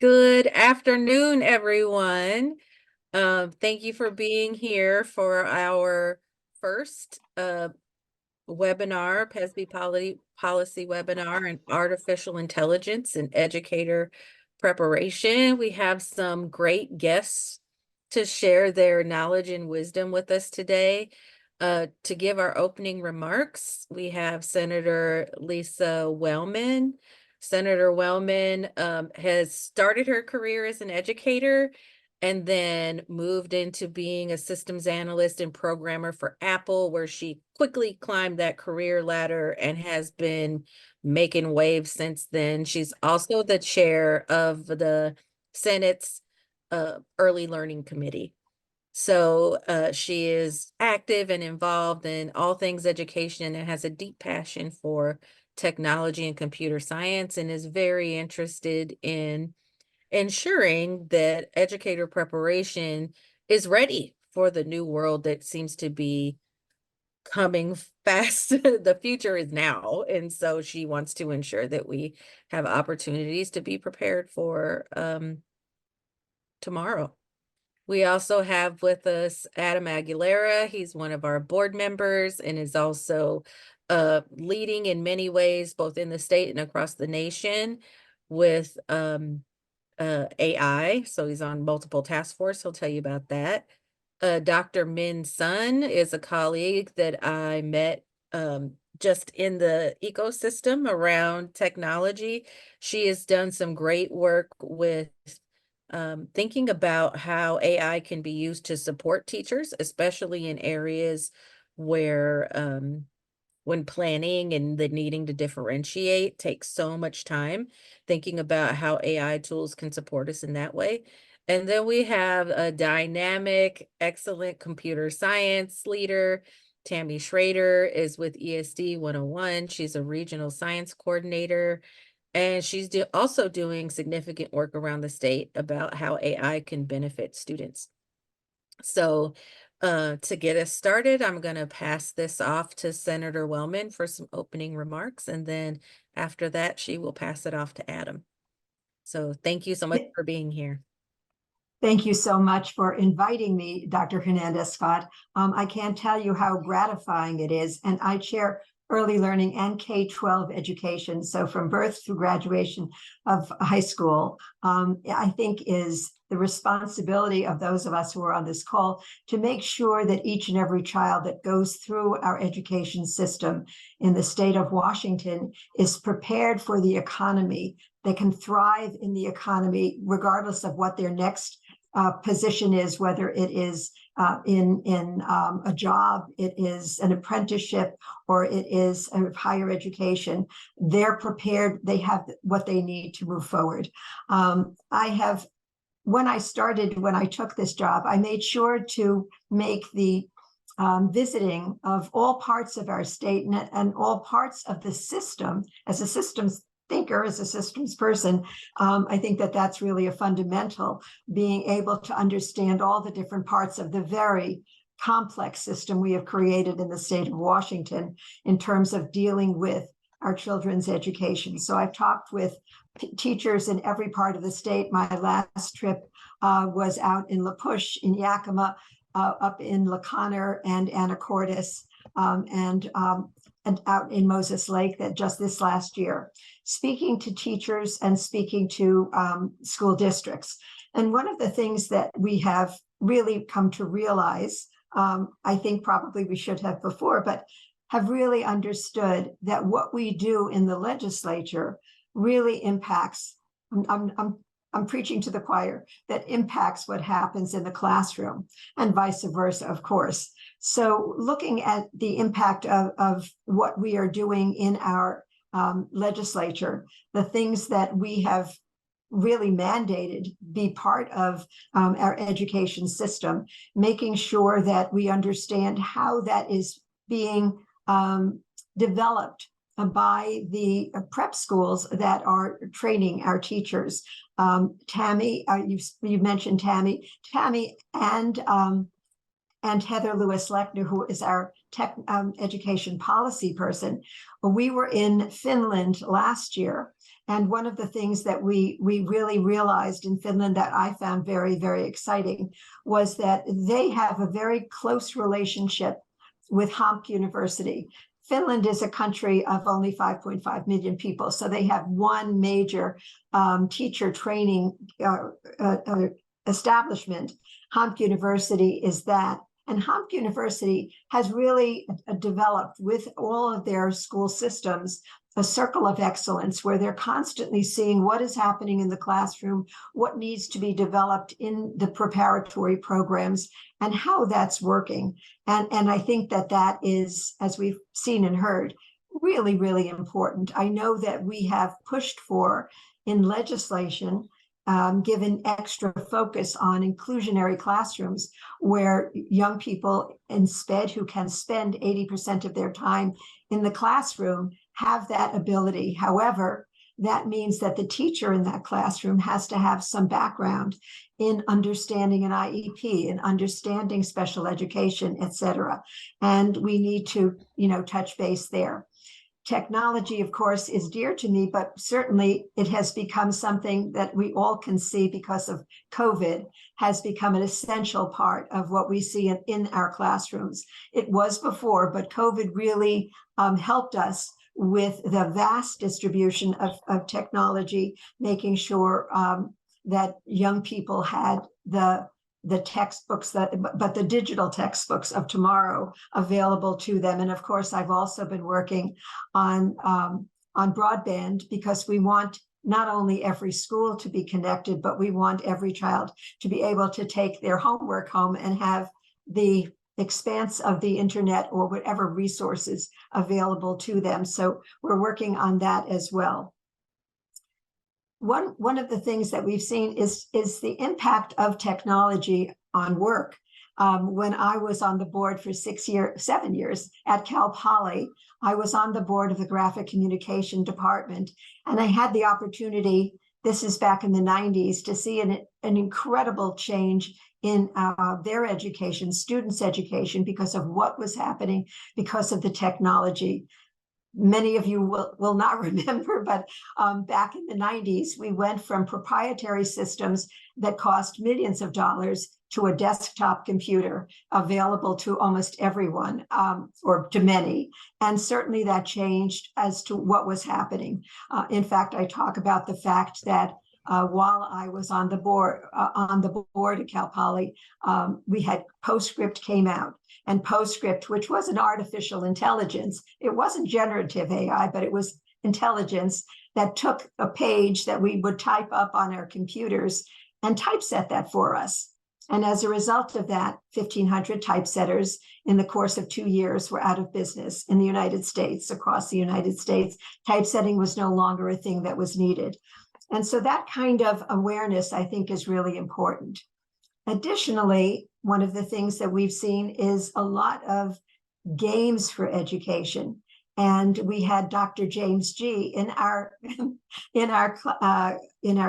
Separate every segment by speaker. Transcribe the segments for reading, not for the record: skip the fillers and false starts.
Speaker 1: Good afternoon, everyone. Thank you for being here for our first webinar, PESB policy webinar on artificial intelligence and educator preparation. We have some great guests to share their knowledge and wisdom with us today. To give our opening remarks, we have Senator Lisa Wellman. Senator Wellman has started her career as an educator and then moved into being a systems analyst and programmer for Apple, where she quickly climbed that career ladder and has been making waves since then. She's also the chair of the Senate's Early Learning Committee. So she is active and involved in all things education and has a deep passion for technology and computer science and is very interested in ensuring that educator preparation is ready for the new world that seems to be coming fast. The future is now. And so she wants to ensure that we have opportunities to be prepared for tomorrow. We also have with us Adam Aguilera. He's one of our board members and is also leading in many ways, both in the state and across the nation with AI. So he's on multiple task force. He'll tell you about that. Dr. Min Sun is a colleague that I met just in the ecosystem around technology. She has done some great work with thinking about how AI can be used to support teachers, especially in areas where when planning and the needing to differentiate takes so much time, thinking about how AI tools can support us in that way. And then we have a dynamic, excellent computer science leader. Tammie Schrader is with ESD 101. She's a regional science coordinator. And she's also doing significant work around the state about how AI can benefit students. So to get us started, I'm going to pass this off to Senator Wellman for some opening remarks. And then after that, she will pass it off to Adam. So thank you so much for being here.
Speaker 2: Thank you so much for inviting me, Dr. Hernandez-Scott. I can't tell you how gratifying it is. And I chair early learning and K-12 education. So from birth through graduation of high school, I think is the responsibility of those of us who are on this call to make sure that each and every child that goes through our education system in the state of Washington is prepared for the economy. They can thrive in the economy regardless of what their next position is, whether it is in a job, it is an apprenticeship, or it is a higher education. They're prepared. They have what they need to move forward. When I took this job, I made sure to make the visiting of all parts of our state and all parts of the system as a systems thinker, as a systems person. I think that that's really a fundamental, being able to understand all the different parts of the very complex system we have created in the state of Washington in terms of dealing with our children's education. So I've talked with teachers in every part of the state. My last trip was out in La Push, in Yakima, up in La Conner and Anacortes, and out in Moses Lake that just this last year, speaking to teachers and speaking to school districts. And one of the things that we have really come to realize, I think probably we should have before, but have really understood that what we do in the legislature really impacts, I'm preaching to the choir, that impacts what happens in the classroom and vice versa, of course. So looking at the impact of what we are doing in our legislature, the things that we have really mandated be part of our education system, making sure that we understand how that is being developed by the prep schools that are training our teachers. Tammie, you mentioned Tammie and Heather Lewis-Lechner, who is our tech education policy person. We were in Finland last year, And one of the things that we really realized in Finland that I found very, very exciting was that they have a very close relationship with Hamp University. Finland is a country of only 5.5 million people, so they have one major teacher training establishment. Hamp University is that. And Hamp University has really developed with all of their school systems a circle of excellence where they're constantly seeing what is happening in the classroom, what needs to be developed in the preparatory programs, and how that's working. And I think that that is, as we've seen and heard, really, really important. I know that we have pushed for in legislation given extra focus on inclusionary classrooms where young people in SPED who can spend 80% of their time in the classroom have that ability. However, that means that the teacher in that classroom has to have some background in understanding an IEP, in understanding special education, et cetera. And we need to, touch base there. Technology, of course, is dear to me, but certainly it has become something that we all can see because of COVID, has become an essential part of what we see in our classrooms. It was before, but COVID really helped us with the vast distribution of technology, making sure that young people had the textbooks but the digital textbooks of tomorrow available to them. And of course, I've also been working on broadband because we want not only every school to be connected, but we want every child to be able to take their homework home and have the expanse of the internet or whatever resources available to them. So we're working on that as well. One of the things that we've seen is the impact of technology on work. When I was on the board for 7 years at Cal Poly, I was on the board of the graphic communication department, and I had the opportunity, this is back in the 90s, to see an incredible change in their education, students' education, because of what was happening, because of the technology. Many of you will not remember, but back in the 90s, we went from proprietary systems that cost millions of dollars to a desktop computer available to almost everyone, or to many. And certainly that changed as to what was happening. In fact, I talk about the fact that while I was on the board at Cal Poly, we had PostScript came out. And PostScript, which was an artificial intelligence, it wasn't generative AI, but it was intelligence that took a page that we would type up on our computers and typeset that for us. And as a result of that, 1,500 typesetters in the course of 2 years were out of business in the United States, across the United States. Typesetting was no longer a thing that was needed. And so that kind of awareness, I think, is really important. Additionally, one of the things that we've seen is a lot of games for education. And we had Dr. James G. in our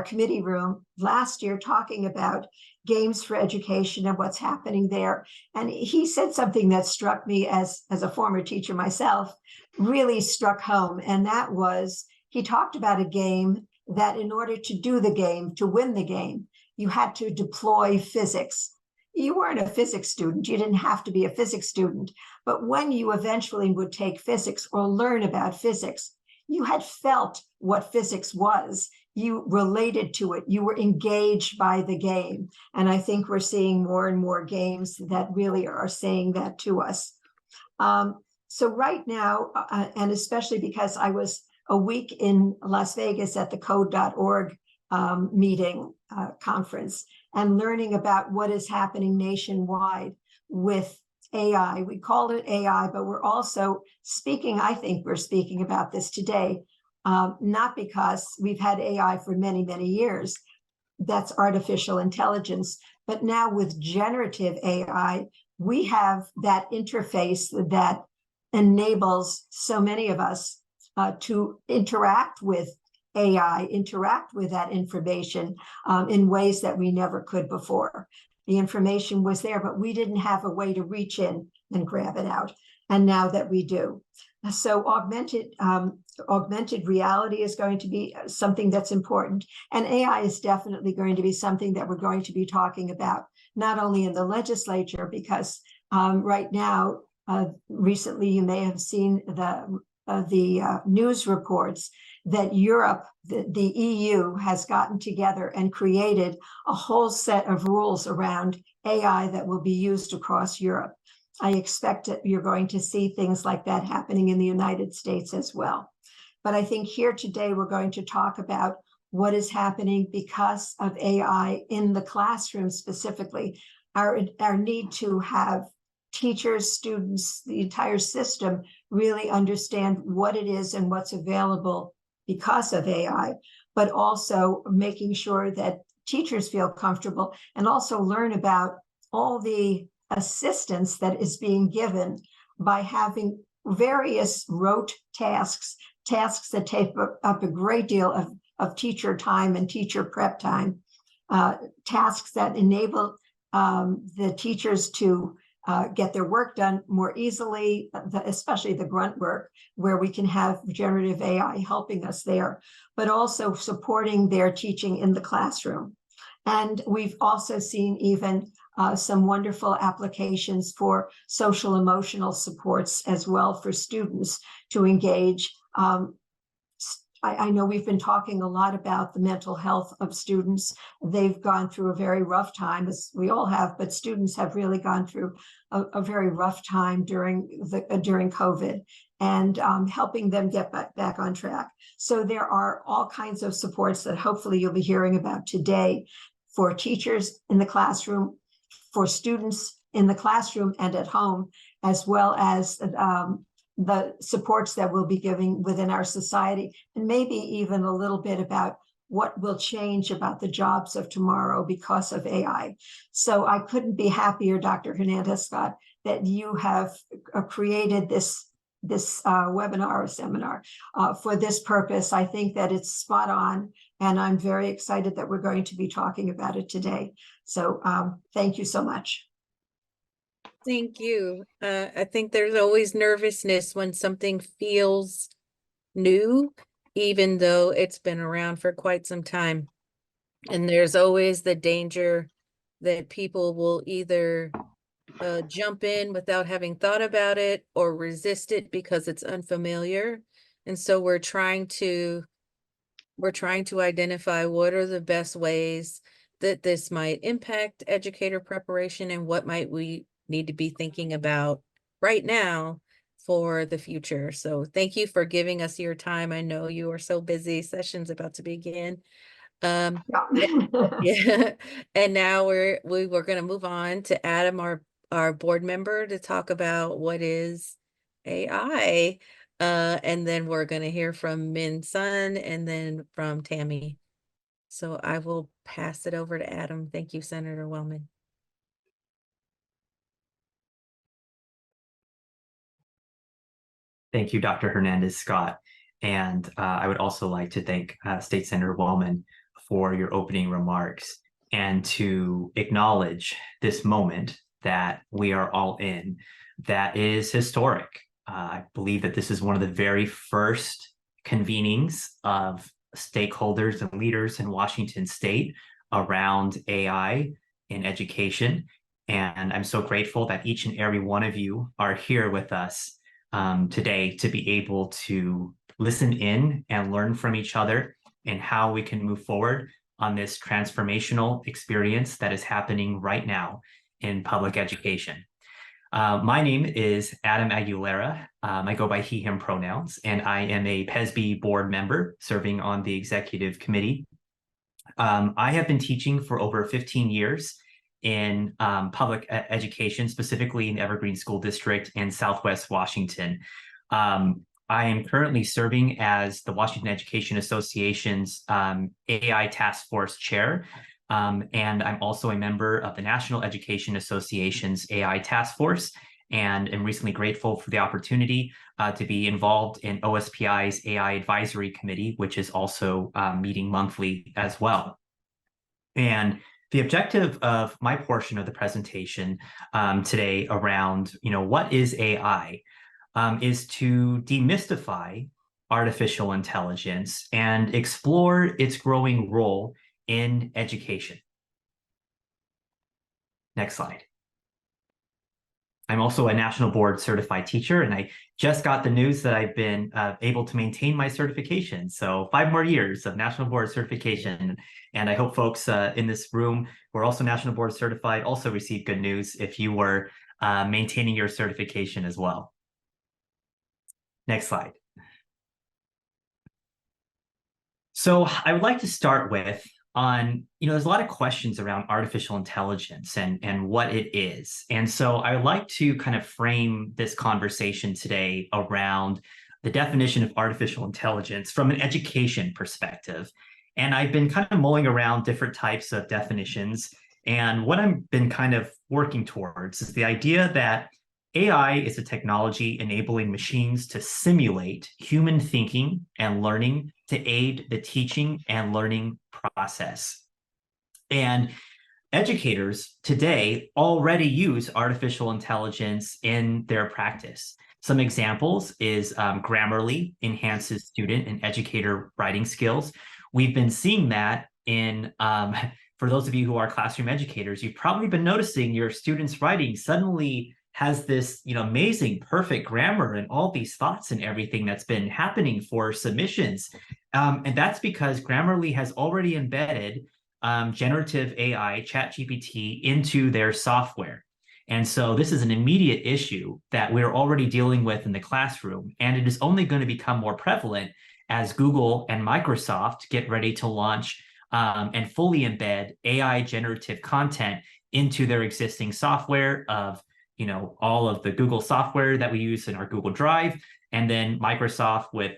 Speaker 2: committee room last year talking about games for education and what's happening there. And he said something that struck me as a former teacher myself, really struck home. And that was, he talked about a game that in order to do the game, to win the game, you had to deploy physics. You weren't a physics student. You didn't have to be a physics student. But when you eventually would take physics or learn about physics, you had felt what physics was. You related to it. You were engaged by the game. And I think we're seeing more and more games that really are saying that to us. So right now, and especially because I was a week in Las Vegas at the code.org conference and learning about what is happening nationwide with AI. We call it AI, but we're also speaking, I think we're speaking about this today, not because we've had AI for many, many years. That's artificial intelligence. But now with generative AI, we have that interface that enables so many of us to interact with AI, interact with that information in ways that we never could before. The information was there, but we didn't have a way to reach in and grab it out. And now that we do. So augmented augmented reality is going to be something that's important. And AI is definitely going to be something that we're going to be talking about, not only in the legislature, because right now, recently you may have seen the news reports that Europe, the EU, has gotten together and created a whole set of rules around AI that will be used across Europe. I expect that you're going to see things like that happening in the United States as well. But I think here today we're going to talk about what is happening because of AI in the classroom specifically, our need to have teachers, students, the entire system really understand what it is and what's available because of AI, but also making sure that teachers feel comfortable and also learn about all the assistance that is being given by having various rote tasks that take up a great deal of teacher time and teacher prep time, tasks that enable the teachers to get their work done more easily, especially the grunt work, where we can have generative AI helping us there, but also supporting their teaching in the classroom. And we've also seen even some wonderful applications for social emotional supports as well for students to engage. I know we've been talking a lot about the mental health of students. They've gone through a very rough time, as we all have, but students have really gone through a very rough time during COVID, and helping them get back on track. So there are all kinds of supports that hopefully you'll be hearing about today for teachers in the classroom, for students in the classroom and at home, as well as the supports that we'll be giving within our society, and maybe even a little bit about what will change about the jobs of tomorrow because of AI. So I couldn't be happier, Dr. Hernandez-Scott, that you have created this webinar or seminar for this purpose. I think that it's spot on, and I'm very excited that we're going to be talking about it today. So thank you so much.
Speaker 1: Thank you. I think there's always nervousness when something feels new, even though it's been around for quite some time. And there's always the danger that people will either jump in without having thought about it or resist it because it's unfamiliar. And so we're trying to identify what are the best ways that this might impact educator preparation and what might we need to be thinking about right now for the future. So thank you for giving us your time. I know you are so busy. Session's about to begin.
Speaker 2: Yeah.
Speaker 1: Yeah. And now we're going to move on to Adam, our board member, to talk about what is AI. And then we're going to hear from Min Sun and then from Tammie. So I will pass it over to Adam. Thank you, Senator Wellman.
Speaker 3: Thank you, Dr. Hernandez-Scott. And I would also like to thank State Senator Wellman for your opening remarks and to acknowledge this moment that we are all in that is historic. I believe that this is one of the very first convenings of stakeholders and leaders in Washington State around AI in education. And I'm so grateful that each and every one of you are here with us today to be able to listen in and learn from each other and how we can move forward on this transformational experience that is happening right now in public education. My name is Adam Aguilera. I go by he, him pronouns, and I am a PESB board member serving on the executive committee. I have been teaching for over 15 years in public education, specifically in the Evergreen School District in Southwest Washington. I am currently serving as the Washington Education Association's AI Task Force Chair, and I'm also a member of the National Education Association's AI Task Force, and am recently grateful for the opportunity to be involved in OSPI's AI Advisory Committee, which is also meeting monthly as well. And the objective of my portion of the presentation today around, what is AI, is to demystify artificial intelligence and explore its growing role in education. Next slide. I'm also a national board certified teacher, and I just got the news that I've been able to maintain my certification. So 5 more years of national board certification. And I hope folks in this room who are also national board certified also receive good news if you were maintaining your certification as well. Next slide. So I would like to start with there's a lot of questions around artificial intelligence and what it is. And so I would like to kind of frame this conversation today around the definition of artificial intelligence from an education perspective. And I've been kind of mulling around different types of definitions. And what I've been kind of working towards is the idea that AI is a technology enabling machines to simulate human thinking and learning to aid the teaching and learning process. And educators today already use artificial intelligence in their practice. Some examples is Grammarly enhances student and educator writing skills. We've been seeing that in for those of you who are classroom educators, you've probably been noticing your students' writing suddenly has this amazing perfect grammar and all these thoughts and everything that's been happening for submissions. And that's because Grammarly has already embedded generative AI, ChatGPT, into their software. And so this is an immediate issue that we're already dealing with in the classroom. And it is only going to become more prevalent as Google and Microsoft get ready to launch and fully embed AI generative content into their existing software of all of the Google software that we use in our Google Drive, and then Microsoft with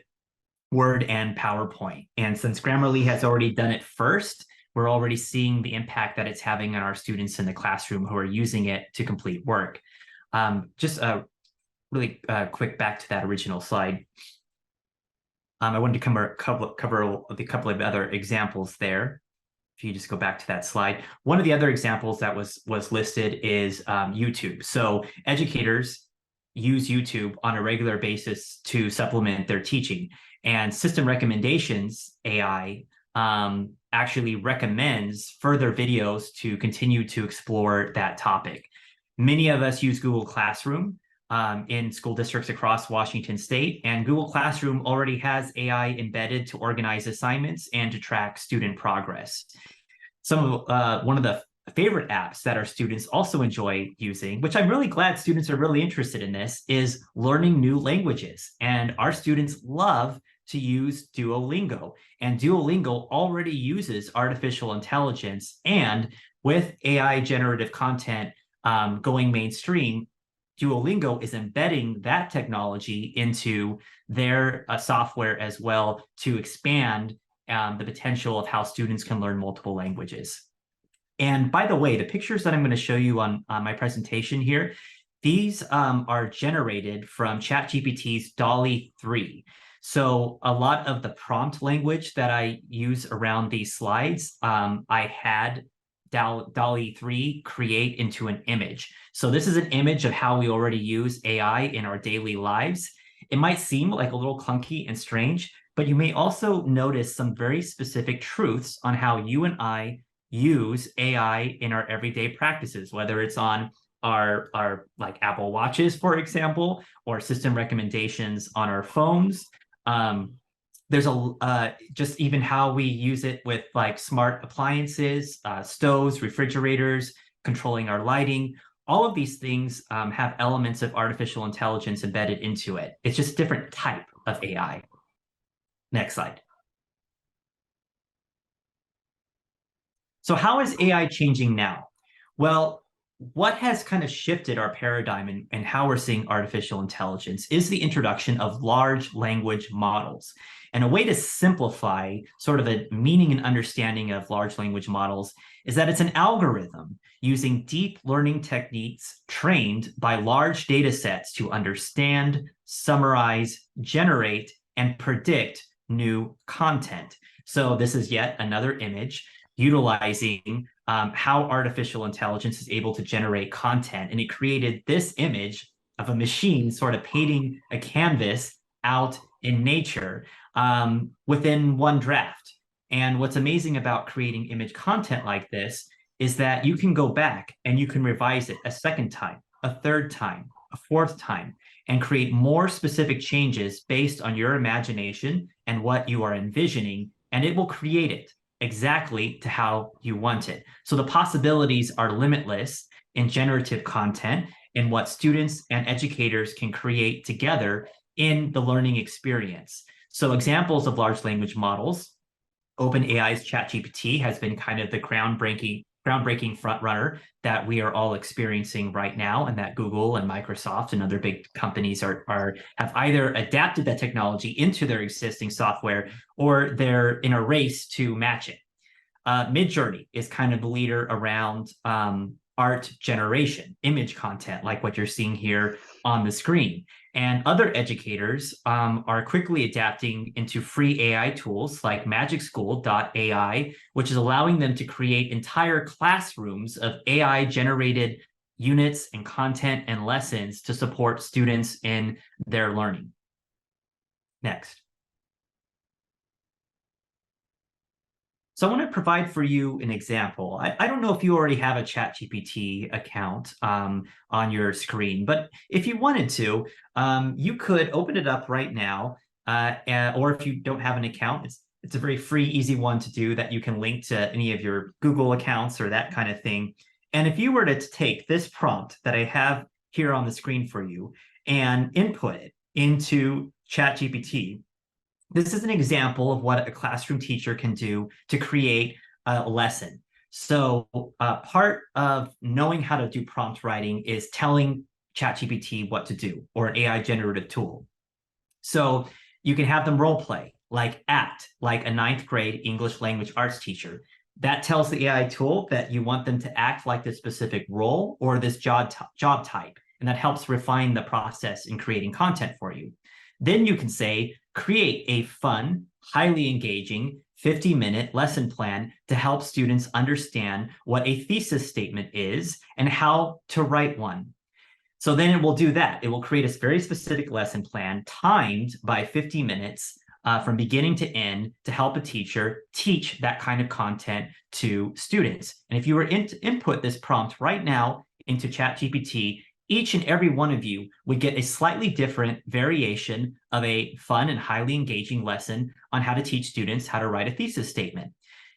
Speaker 3: Word and PowerPoint. And since Grammarly has already done it first, we're already seeing the impact that it's having on our students in the classroom who are using it to complete work. Just a really quick back to that original slide. I wanted to cover a couple of other examples there. If you just go back to that slide, one of the other examples that was listed is YouTube. So educators use YouTube on a regular basis to supplement their teaching, and system recommendations AI actually recommends further videos to continue to explore that topic. Many of us use Google Classroom in school districts across Washington State, and Google Classroom already has AI embedded to organize assignments and to track student progress. One of the favorite apps that our students also enjoy using, which I'm really glad students are really interested in this, is learning new languages. And our students love to use Duolingo. And Duolingo already uses artificial intelligence, and with AI generative content going mainstream, Duolingo is embedding that technology into their software as well to expand the potential of how students can learn multiple languages. And by the way, the pictures that I'm going to show you on my presentation here, these are generated from ChatGPT's DALL-E 3. So a lot of the prompt language that I use around these slides, I had DALL-E 3 create into an image. So this is an image of how we already use AI in our daily lives. It might seem like a little clunky and strange, but you may also notice some very specific truths on how you and I use AI in our everyday practices, whether it's on our like Apple Watches, for example, or system recommendations on our phones. There's just even how we use it with like smart appliances, stoves, refrigerators, controlling our lighting. All of these things have elements of artificial intelligence embedded into it. It's just a different type of AI. Next slide. So how is AI changing now? Well, what has kind of shifted our paradigm and how we're seeing artificial intelligence is the introduction of large language models. And a way to simplify sort of the meaning and understanding of large language models is that it's an algorithm using deep learning techniques trained by large data sets to understand, summarize, generate, and predict new content. So this is yet another image utilizing how artificial intelligence is able to generate content. And it created this image of a machine sort of painting a canvas out in nature within one draft. And what's amazing about creating image content like this is that you can go back and you can revise it a second time, a third time, a fourth time, and create more specific changes based on your imagination and what you are envisioning, and it will create it exactly to how you want it. So the possibilities are limitless in generative content and what students and educators can create together in the learning experience. So examples of large language models, OpenAI's ChatGPT has been kind of the groundbreaking front runner that we are all experiencing right now, and that Google and Microsoft and other big companies have either adapted that technology into their existing software or they're in a race to match it. Midjourney is kind of the leader around art generation, image content, like what you're seeing here on the screen. And other educators are quickly adapting into free AI tools like magicschool.ai, which is allowing them to create entire classrooms of AI-generated units and content and lessons to support students in their learning. Next. So I want to provide for you an example. I don't know if you already have a ChatGPT account on your screen, but if you wanted to, you could open it up right now, or if you don't have an account, it's a very free, easy one to do that you can link to any of your Google accounts or that kind of thing. And if you were to take this prompt that I have here on the screen for you and input it into ChatGPT, this is an example of what a classroom teacher can do to create a lesson. So part of knowing how to do prompt writing is telling ChatGPT what to do, or an AI generative tool. So you can have them role play, like act like a 9th grade English language arts teacher. That tells the AI tool that you want them to act like this specific role or this job type, and that helps refine the process in creating content for you. Then you can say, create a fun, highly engaging 50-minute lesson plan to help students understand what a thesis statement is and how to write one. So then it will do that. It will create a very specific lesson plan timed by 50 minutes from beginning to end to help a teacher teach that kind of content to students. And if you were to input this prompt right now into ChatGPT, each and every one of you would get a slightly different variation of a fun and highly engaging lesson on how to teach students how to write a thesis statement.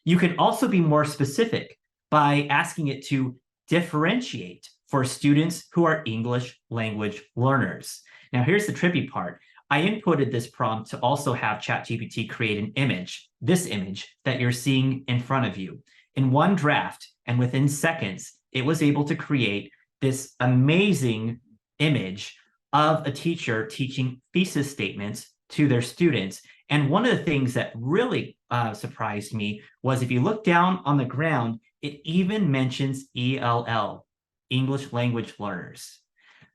Speaker 3: You can also be more specific by asking it to differentiate for students who are English language learners. Now, here's the tricky part. I inputted this prompt to also have ChatGPT create an image, this image that you're seeing in front of you. In one draft, and within seconds, it was able to create this amazing image of a teacher teaching thesis statements to their students. And one of the things that really surprised me was if you look down on the ground, it even mentions ELL, English language learners.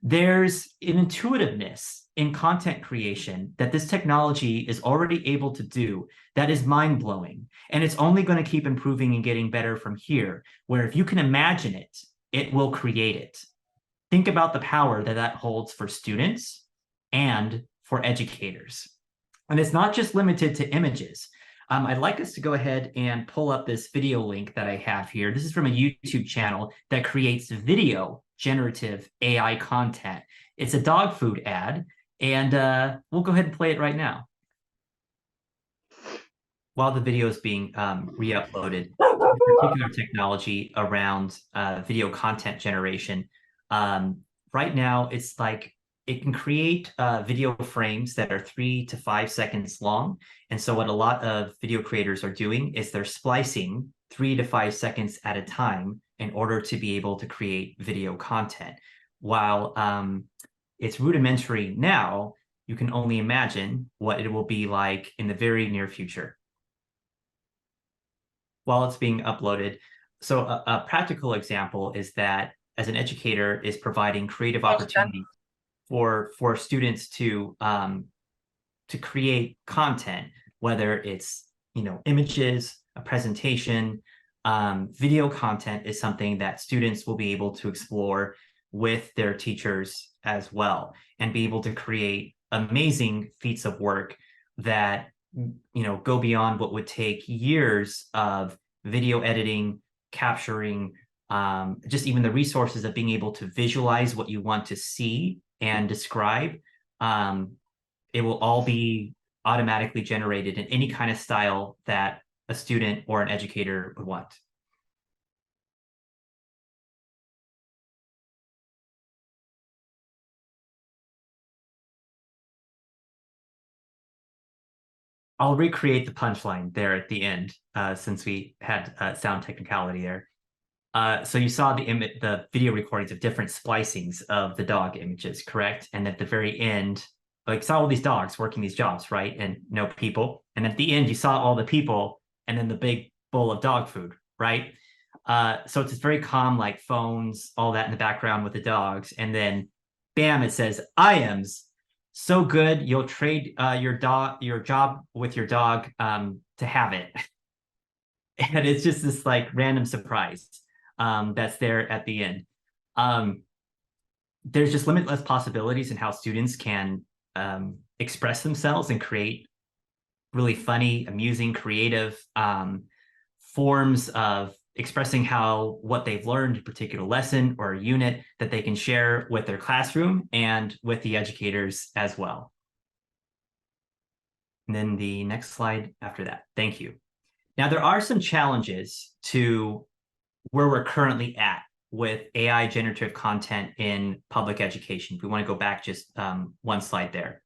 Speaker 3: There's an intuitiveness in content creation that this technology is already able to do that is mind-blowing. And it's only going to keep improving and getting better from here, where if you can imagine it, it will create it. Think about the power that that holds for students and for educators. And it's not just limited to images. I'd like us to go ahead and pull up this video link that I have here. This is from a YouTube channel that creates video generative AI content. It's a dog food ad, and we'll go ahead and play it right now. While the video is being re-uploaded, particular technology around video content generation. Right now, it's like it can create video frames that are 3 to 5 seconds long. And so what a lot of video creators are doing is they're splicing 3 to 5 seconds at a time in order to be able to create video content. While it's rudimentary now, you can only imagine what it will be like in the very near future. While it's being uploaded. So a practical example is that as an educator is providing creative opportunities for students to create content, whether it's images, a presentation, video content is something that students will be able to explore with their teachers as well, and be able to create amazing feats of work that go beyond what would take years of video editing, capturing, just even the resources of being able to visualize what you want to see and describe. It will all be automatically generated in any kind of style that a student or an educator would want. I'll recreate the punchline there at the end, since we had sound technicality there. So you saw the video recordings of different splicings of the dog images, correct? And at the very end, like, saw all these dogs working these jobs, right? And no people. And at the end, you saw all the people and then the big bowl of dog food, right? So it's very calm, like phones, all that in the background with the dogs. And then bam, it says, IAMS. So good, you'll trade your job with your dog to have it. And it's just this like random surprise that's there at the end. There's just limitless possibilities in how students can express themselves and create really funny, amusing, creative forms of expressing what they've learned, a particular lesson or a unit that they can share with their classroom and with the educators as well. And then the next slide after that. Thank you. Now, there are some challenges to where we're currently at with AI generative content in public education. If we want to go back just one slide there.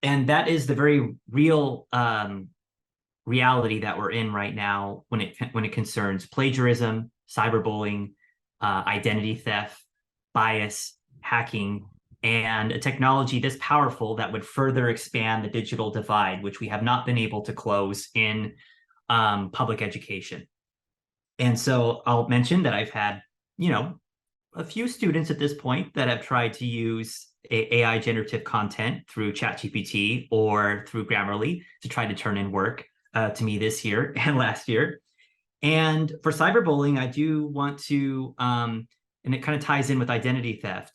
Speaker 3: And that is the very real reality that we're in right now when it concerns plagiarism, cyberbullying, identity theft, bias, hacking, and a technology this powerful that would further expand the digital divide, which we have not been able to close in public education. And so I'll mention that I've had, a few students at this point that have tried to use AI generative content through ChatGPT or through Grammarly to try to turn in work to me this year and last year. And for cyberbullying, I do want to, and it kind of ties in with identity theft,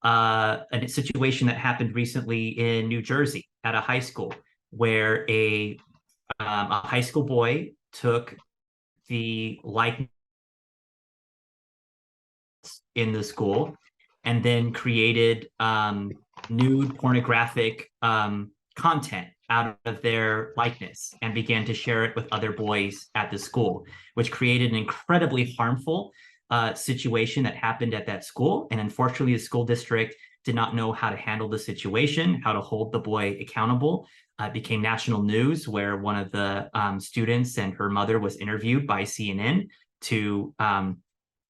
Speaker 3: a situation that happened recently in New Jersey at a high school where a high school boy took the likeness in the school and then created nude pornographic content out of their likeness and began to share it with other boys at the school, which created an incredibly harmful situation that happened at that school. And unfortunately, the school district did not know how to handle the situation, how to hold the boy accountable. It became national news where one of the students and her mother was interviewed by CNN to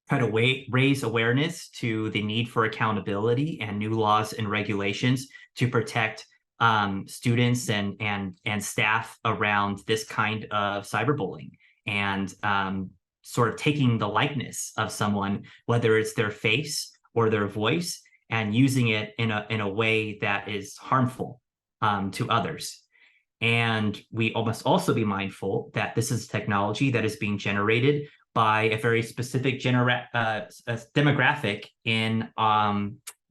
Speaker 3: try to raise awareness to the need for accountability and new laws and regulations to protect students and staff around this kind of cyberbullying and sort of taking the likeness of someone, whether it's their face or their voice, and using it in a way that is harmful to others. And we must also be mindful that this is technology that is being generated by a very specific demographic in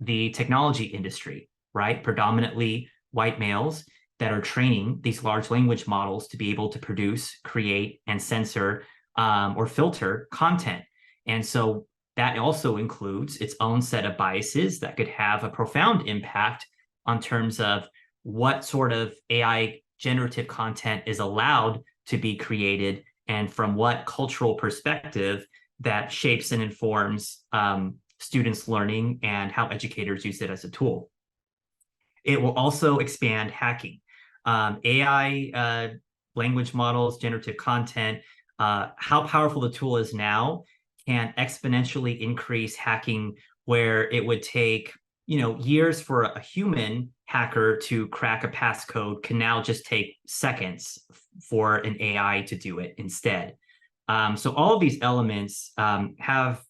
Speaker 3: the technology industry, right? Predominantly white males that are training these large language models to be able to produce, create, and censor or filter content. And so that also includes its own set of biases that could have a profound impact on terms of what sort of AI generative content is allowed to be created and from what cultural perspective that shapes and informs students' learning and how educators use it as a tool. It will also expand hacking. AI language models, generative content, how powerful the tool is now can exponentially increase hacking, where it would take years for a human hacker to crack a passcode can now just take seconds for an AI to do it instead. So all of these elements have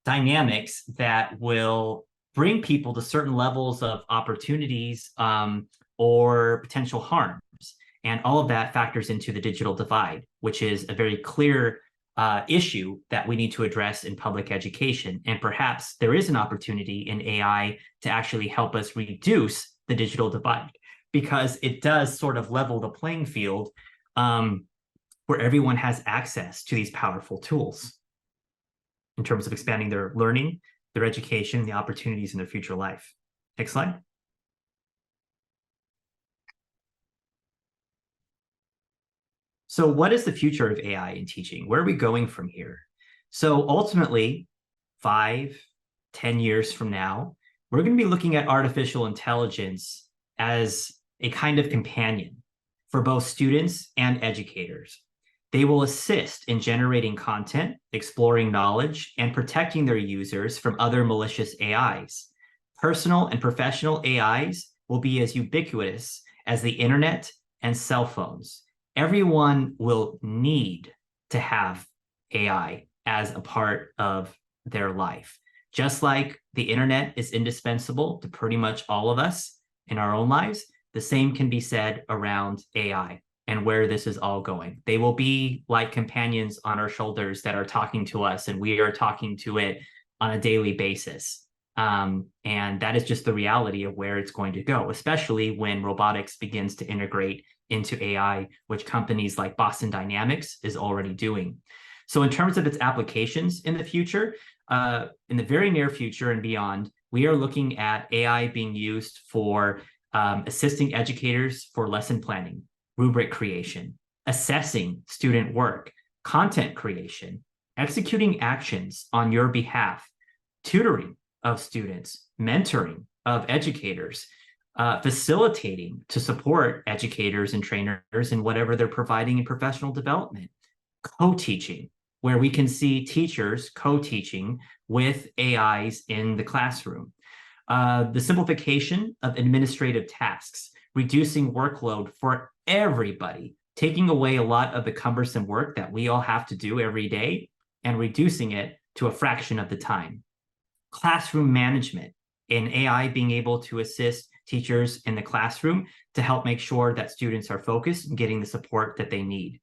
Speaker 3: dynamics that will bring people to certain levels of opportunities or potential harms. And all of that factors into the digital divide, which is a very clear issue that we need to address in public education. And perhaps there is an opportunity in AI to actually help us reduce the digital divide, because it does sort of level the playing field where everyone has access to these powerful tools in terms of expanding their learning, their education, the opportunities in their future life. Next slide. So what is the future of AI in teaching? Where are we going from here? So ultimately, 5, 10 years from now, we're going to be looking at artificial intelligence as a kind of companion for both students and educators. They will assist in generating content, exploring knowledge, and protecting their users from other malicious AIs. Personal and professional AIs will be as ubiquitous as the internet and cell phones. Everyone will need to have AI as a part of their life. Just like the internet is indispensable to pretty much all of us in our own lives, the same can be said around AI and where this is all going. They will be like companions on our shoulders that are talking to us, and we are talking to it on a daily basis. And that is just the reality of where it's going to go, especially when robotics begins to integrate into AI, which companies like Boston Dynamics is already doing. So in terms of its applications in the future, in the very near future and beyond, we are looking at AI being used for assisting educators for lesson planning, rubric creation, assessing student work, content creation, executing actions on your behalf, tutoring of students, mentoring of educators, facilitating to support educators and trainers in whatever they're providing in professional development, co-teaching, where we can see teachers co-teaching with AIs in the classroom, the simplification of administrative tasks, reducing workload for everybody, taking away a lot of the cumbersome work that we all have to do every day and reducing it to a fraction of the time. Classroom management, in AI being able to assist teachers in the classroom to help make sure that students are focused and getting the support that they need.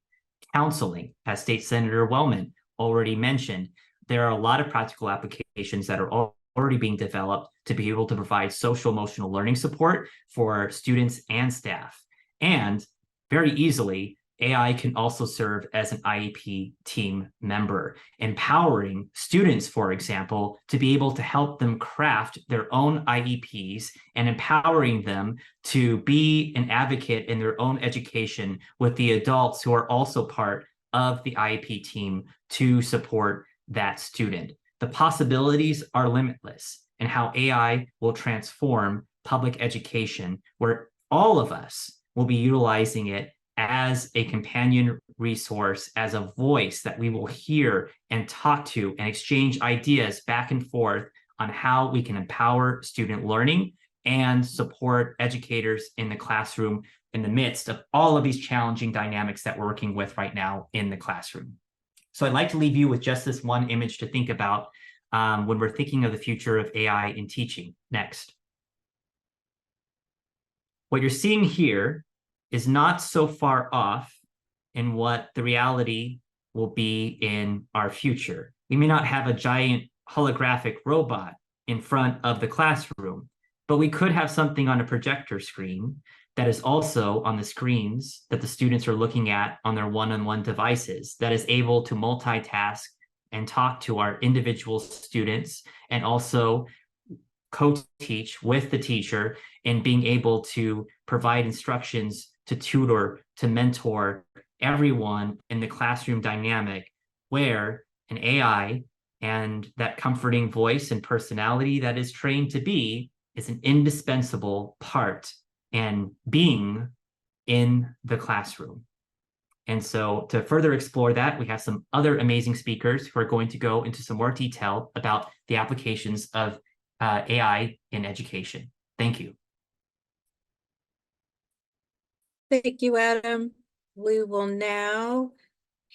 Speaker 3: Counseling, as State Senator Wellman already mentioned, there are a lot of practical applications that are already being developed to be able to provide social emotional learning support for students and staff. And very easily, AI can also serve as an IEP team member, empowering students, for example, to be able to help them craft their own IEPs and empowering them to be an advocate in their own education with the adults who are also part of the IEP team to support that student. The possibilities are limitless in how AI will transform public education, where all of us will be utilizing it as a companion resource, as a voice that we will hear and talk to and exchange ideas back and forth on how we can empower student learning and support educators in the classroom in the midst of all of these challenging dynamics that we're working with right now in the classroom. So I'd like to leave you with just this one image to think about when we're thinking of the future of AI in teaching. Next. What you're seeing here is not so far off in what the reality will be in our future. We may not have a giant holographic robot in front of the classroom, but we could have something on a projector screen that is also on the screens that the students are looking at on their one-on-one devices, that is able to multitask and talk to our individual students and also co-teach with the teacher and being able to provide instructions to tutor, to mentor everyone in the classroom dynamic, where an AI and that comforting voice and personality that is trained to be is an indispensable part and being in the classroom. And so to further explore that, we have some other amazing speakers who are going to go into some more detail about the applications of AI in education. Thank you.
Speaker 1: Thank you, Adam. We will now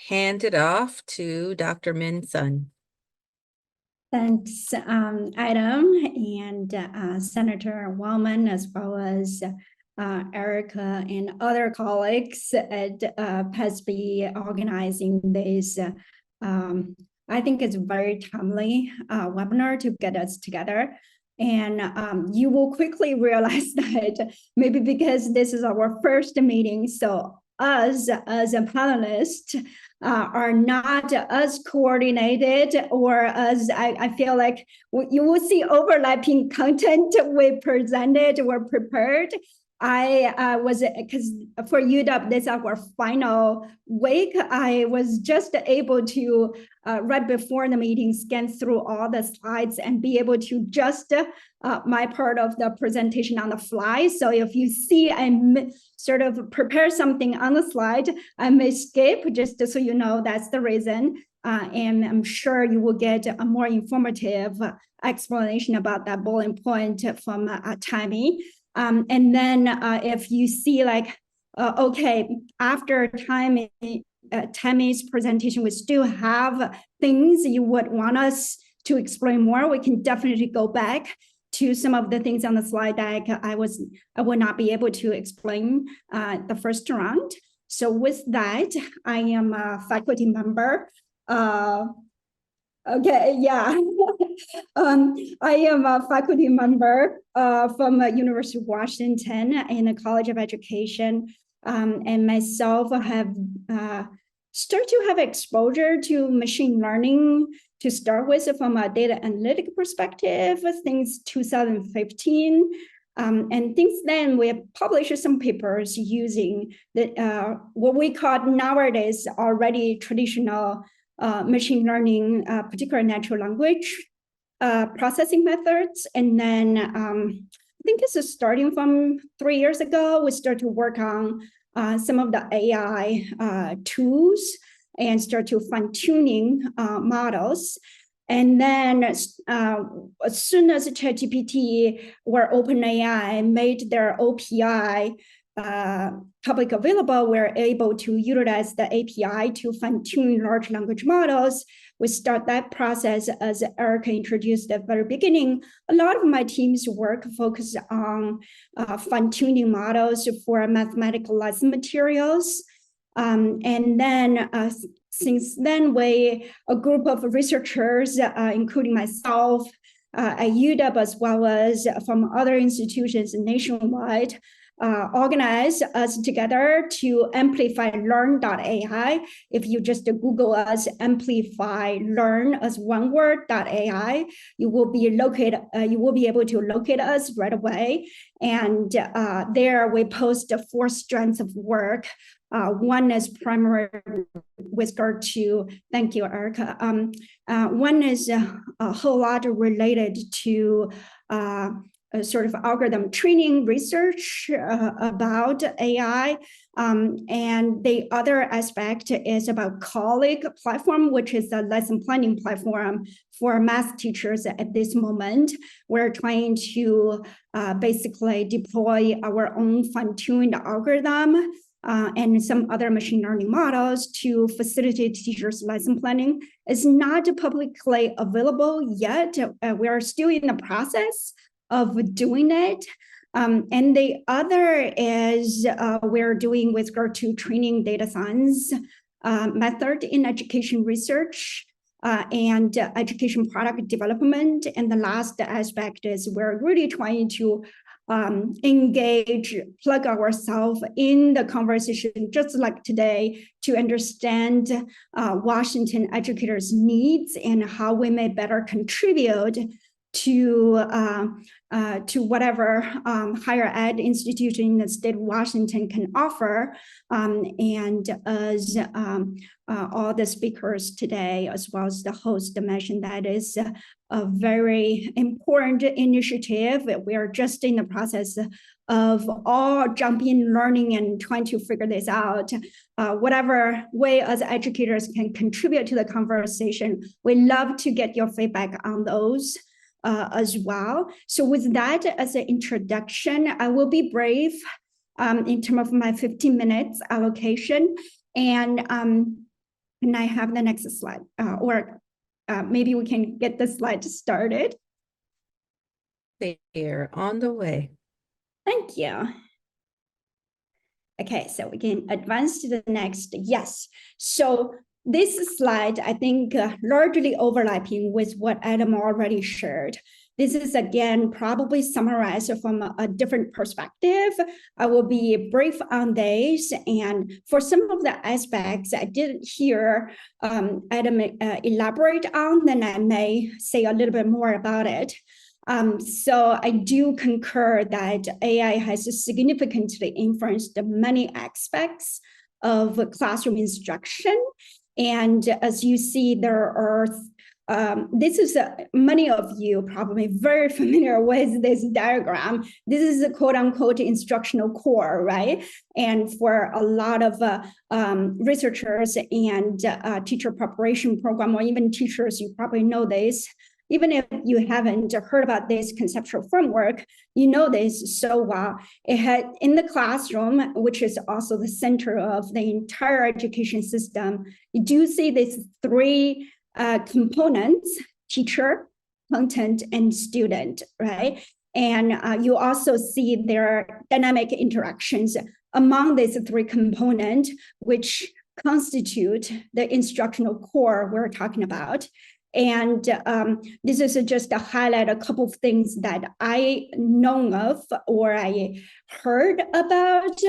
Speaker 1: hand it off to Dr. Min Sun.
Speaker 4: Thanks, Adam and Senator Wellman, as well as Erica and other colleagues at PESB organizing this I think it's a very timely webinar to get us together. And you will quickly realize that maybe because this is our first meeting, so us as a panelist are not as coordinated, or as I feel like you will see overlapping content we presented or prepared. I was, because for UW, this is our final week. I was just able to, right before the meeting, scan through all the slides and be able to just my part of the presentation on the fly. So if you see I sort of prepare something on the slide, I may skip, just so you know that's the reason. And I'm sure you will get a more informative explanation about that bullet point from Tammie. And then if you see like, okay, after Tammie's presentation, we still have things you would want us to explain more, we can definitely go back to some of the things on the slide deck I would not be able to explain the first round. So with that, I am a faculty member. Okay, yeah. I am a faculty member from University of Washington in the College of Education, and myself have started to have exposure to machine learning to start with from a data analytic perspective since 2015. And since then, we have published some papers using the what we call nowadays already traditional machine learning, particularly natural language processing methods. And then I think this is starting from 3 years ago, we started to work on some of the AI tools and start to fine-tuning models. And then as soon as ChatGPT or OpenAI made their OPI public available, we're able to utilize the API to fine-tune large language models. We start that process, as Erica introduced at the very beginning. A lot of my team's work focuses on fine-tuning models for mathematical lesson materials. And then since then, a group of researchers, including myself at UW, as well as from other institutions nationwide, organize us together to amplify learn.ai. If you just Google us, amplify learn as one word .ai, you will be able to locate us right away. And there we post 4 strands of work. One is primary with regard to, thank you, Erica. One is a whole lot related to sort of algorithm training research about AI. And the other aspect is about Colleague platform, which is a lesson planning platform for math teachers at this moment. We're trying to basically deploy our own fine-tuned algorithm and some other machine learning models to facilitate teachers' lesson planning. It's not publicly available yet. We are still in the process of doing it. And the other is we're doing with regard to training data science method in education research and education product development. And the last aspect is we're really trying to engage, plug ourselves in the conversation, just like today, to understand Washington educators' needs and how we may better contribute to whatever higher ed institution in the state of Washington can offer. And as all the speakers today, as well as the host mentioned, that is a very important initiative. We are just in the process of all jumping, learning, and trying to figure this out. Whatever way as educators can contribute to the conversation, we love to get your feedback on those. As well. So with that as an introduction, I will be brief in terms of my 15 minutes allocation. And can I have the next slide? Or maybe we can get the slide started.
Speaker 1: They're on the way.
Speaker 4: Thank you. Okay, so we can advance to the next. Yes. So this slide, I think, largely overlapping with what Adam already shared. This is, again, probably summarized from a different perspective. I will be brief on this. And for some of the aspects I didn't hear Adam elaborate on, then I may say a little bit more about it. So I do concur that AI has significantly influenced many aspects of classroom instruction. And as you see, there are this is many of you probably very familiar with this diagram. This is a quote unquote instructional core, right? And for a lot of researchers and teacher preparation program, or even teachers, you probably know this. Even if you haven't heard about this conceptual framework, you know this so well. It had in the classroom, which is also the center of the entire education system, you do see these three components: teacher, content, and student, right? And you also see their dynamic interactions among these three components, which constitute the instructional core we're talking about. And this is just to highlight a couple of things that I know of or I heard about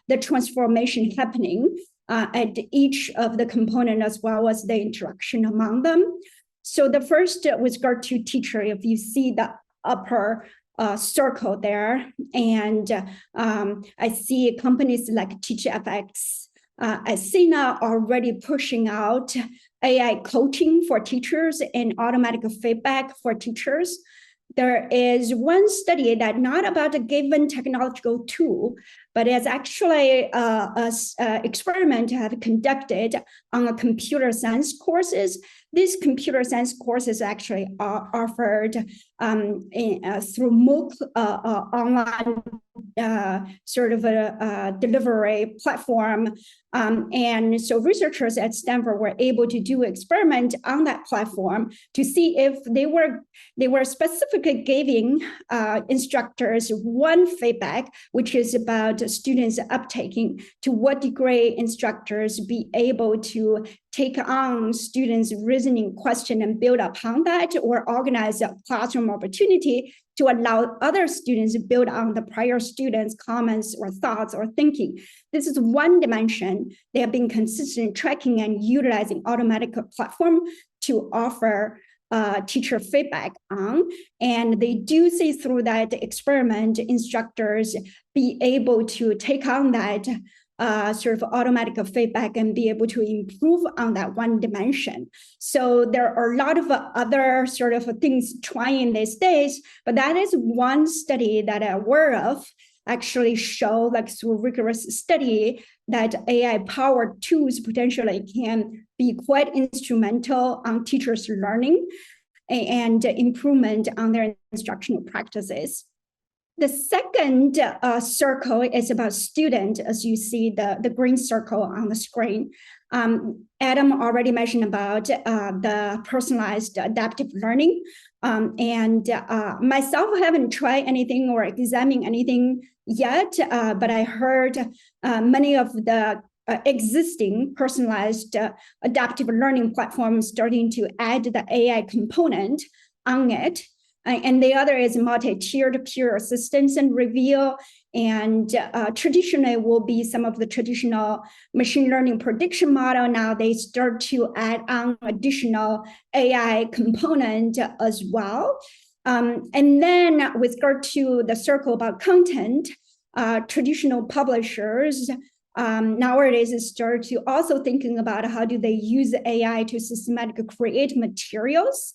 Speaker 4: the transformation happening at each of the component, as well as the interaction among them. So the first with regard to teacher, if you see the upper circle there, and I see companies like TeachFX, Asina already pushing out AI coaching for teachers and automatic feedback for teachers. There is one study that not about a given technological tool, but it's actually an experiment have conducted on a computer science courses. These computer science courses actually are offered through MOOC online sort of a delivery platform. And so researchers at Stanford were able to do experiment on that platform to see if they were specifically giving instructors one feedback, which is about students uptaking, to what degree instructors be able to take on students' reasoning question and build upon that, or organize a classroom opportunity to allow other students to build on the prior students' comments or thoughts or thinking. This is one dimension. They have been consistently tracking and utilizing automatic platform to offer teacher feedback on. And they do see through that experiment, instructors be able to take on that sort of automatic feedback and be able to improve on that one dimension. So there are a lot of other sort of things trying these days, but that is one study that I'm aware of actually show, like through rigorous study, that AI-powered tools potentially can be quite instrumental on teachers' learning and improvement on their instructional practices. The second circle is about student, as you see the green circle on the screen. Adam already mentioned about the personalized adaptive learning. And myself, I haven't tried anything or examined anything yet, but I heard many of the existing personalized adaptive learning platforms starting to add the AI component on it. And the other is multi-tiered peer assistance and review. And traditionally will be some of the traditional machine learning prediction model. Now they start to add on additional AI component as well. And then with regard to the circle about content, traditional publishers nowadays start to also thinking about how do they use AI to systematically create materials.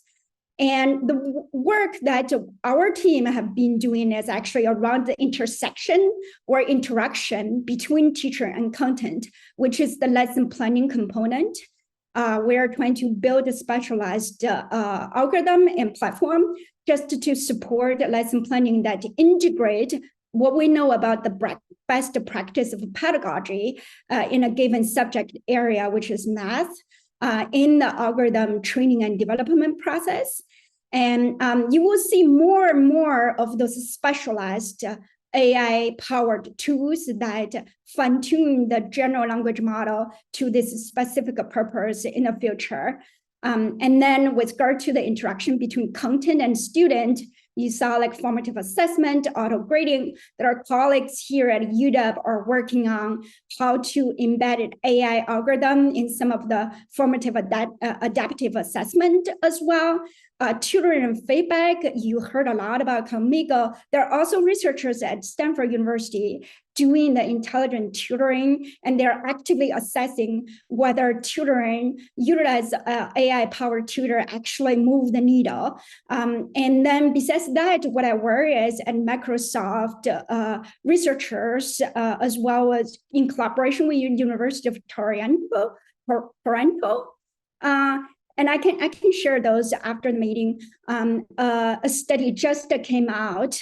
Speaker 4: And the work that our team have been doing is actually around the intersection or interaction between teacher and content, which is the lesson planning component. We are trying to build a specialized algorithm and platform just to support lesson planning that integrate what we know about the best practice of pedagogy in a given subject area, which is math, in the algorithm training and development process. And you will see more and more of those specialized AI-powered tools that fine-tune the general language model to this specific purpose in the future. And then with regard to the interaction between content and student, you saw like formative assessment, auto-grading. There are colleagues here at UW are working on how to embed an AI algorithm in some of the formative adaptive assessment as well. Tutoring and feedback, you heard a lot about Kamigo. There are also researchers at Stanford University doing the intelligent tutoring, and they're actively assessing whether tutoring utilize AI-powered tutor actually move the needle. And then besides that, what I worry is at Microsoft, researchers, as well as in collaboration with University of Toronto, and I can share those after the meeting. A study just came out,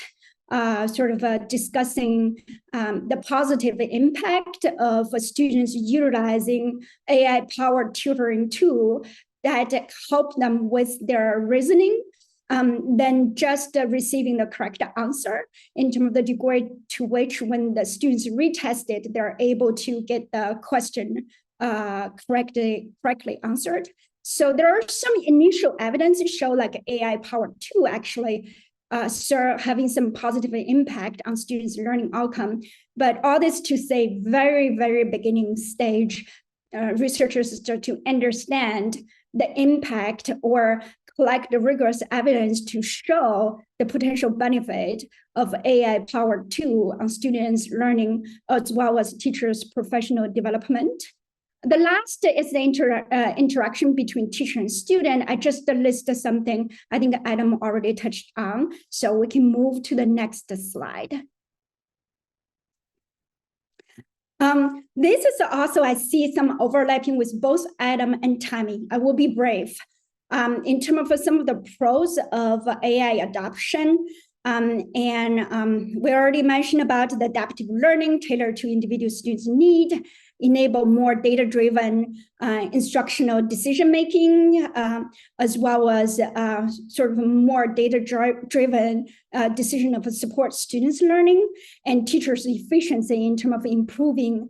Speaker 4: discussing the positive impact of students utilizing AI-powered tutoring tool that help them with their reasoning than just receiving the correct answer in terms of the degree to which when the students retested, they're able to get the question correctly answered. So there are some initial evidence to show like AI-powered tool actually having some positive impact on students' learning outcome. But all this to say, very, very beginning stage, researchers start to understand the impact or collect the rigorous evidence to show the potential benefit of AI-powered tool on students' learning as well as teachers' professional development. The last is the interaction between teacher and student. I just listed something I think Adam already touched on, so we can move to the next slide. This is also, I see some overlapping with both Adam and Tammie. I will be brief. In terms of some of the pros of AI adoption, we already mentioned about the adaptive learning tailored to individual students' need, enable more data-driven instructional decision-making, as well as more data-driven decision of support students' learning and teachers' efficiency in terms of improving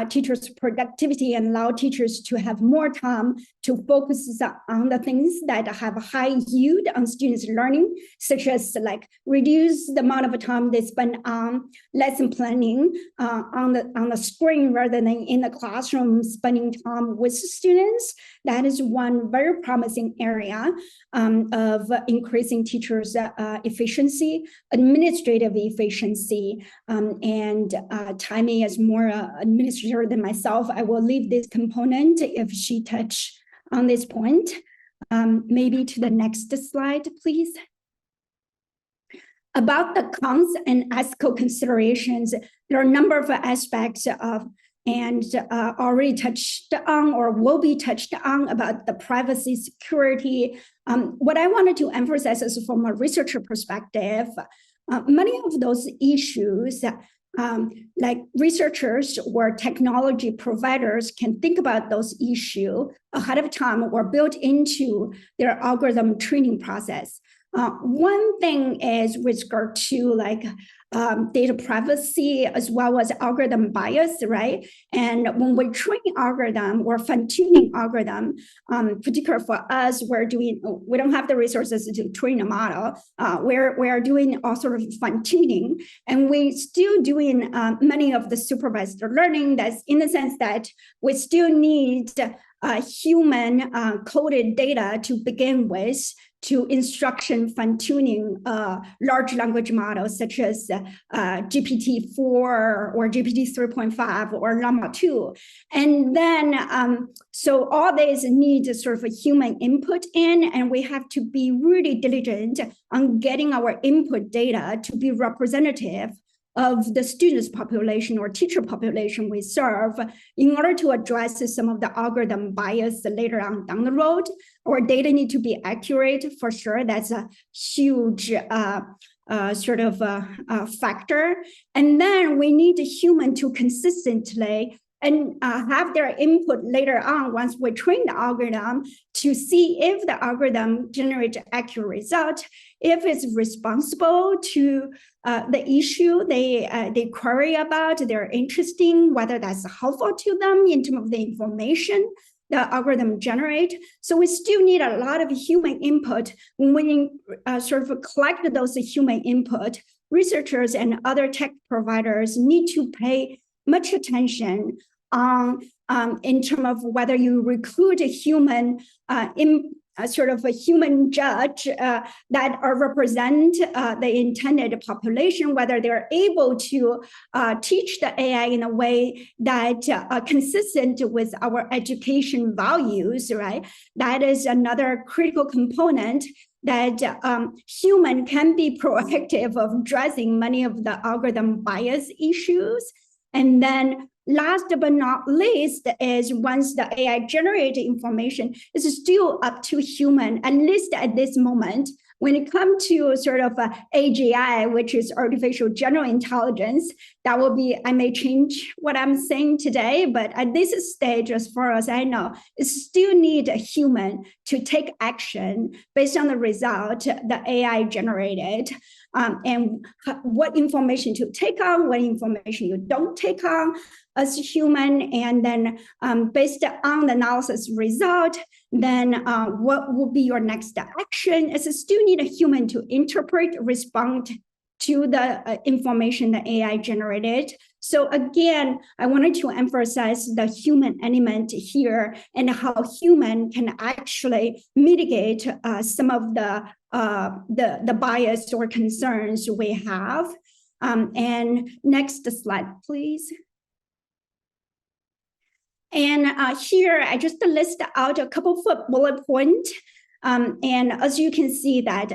Speaker 4: teachers' productivity and allow teachers to have more time to focus on the things that have high yield on students' learning, such as like reduce the amount of time they spend on lesson planning on the screen rather than in the classroom spending time with students. That is one very promising area of increasing teachers' efficiency, administrative efficiency, and Tammie is more administrator than myself. I will leave this component if she touch on this point. Maybe to the next slide, please. About the cons and ethical considerations, there are a number of aspects of and already touched on or will be touched on about the privacy, security. What I wanted to emphasize is from a researcher perspective, many of those issues like researchers or technology providers can think about those issues ahead of time or built into their algorithm training process. One thing is with regard to like data privacy as well as algorithm bias, right? And when we're training algorithm or fine-tuning algorithm, particularly for us, we don't have the resources to train a model. We're doing all sort of fine-tuning, and we still doing many of the supervised learning. That's in the sense that we still need human coded data to begin with, to instruction fine-tuning large language models such as GPT-4 or GPT 3.5 or Llama 2. And then, so all these need sort of a human input in, and we have to be really diligent on getting our input data to be representative of the students population or teacher population we serve in order to address some of the algorithm bias later on down the road. Our data need to be accurate for sure. That's a huge factor. And then we need a human to consistently and have their input later on once we train the algorithm to see if the algorithm generates accurate result, if it's responsible to the issue they query about, they're interesting, whether that's helpful to them in terms of the information the algorithm generate. So we still need a lot of human input. When we sort of collect those human input, researchers and other tech providers need to pay much attention on in terms of whether you recruit a human sort of a human judge that represent the intended population, whether they're able to teach the AI in a way that consistent with our education values, right? That is another critical component that human can be proactive of addressing many of the algorithm bias issues. And then last but not least is once the AI generated information, it's still up to human, at least at this moment. When it comes to sort of AGI, which is artificial general intelligence, that will be, I may change what I'm saying today, but at this stage, as far as I know, it still need a human to take action based on the result the AI generated. And what information to take on, what information you don't take on as a human, and then based on the analysis result, then what will be your next action? It's still need a human to interpret, respond to the information the AI generated. So again, I wanted to emphasize the human element here and how human can actually mitigate some of the bias or concerns we have. And next slide, please. And here I just list out a couple of bullet points. And as you can see that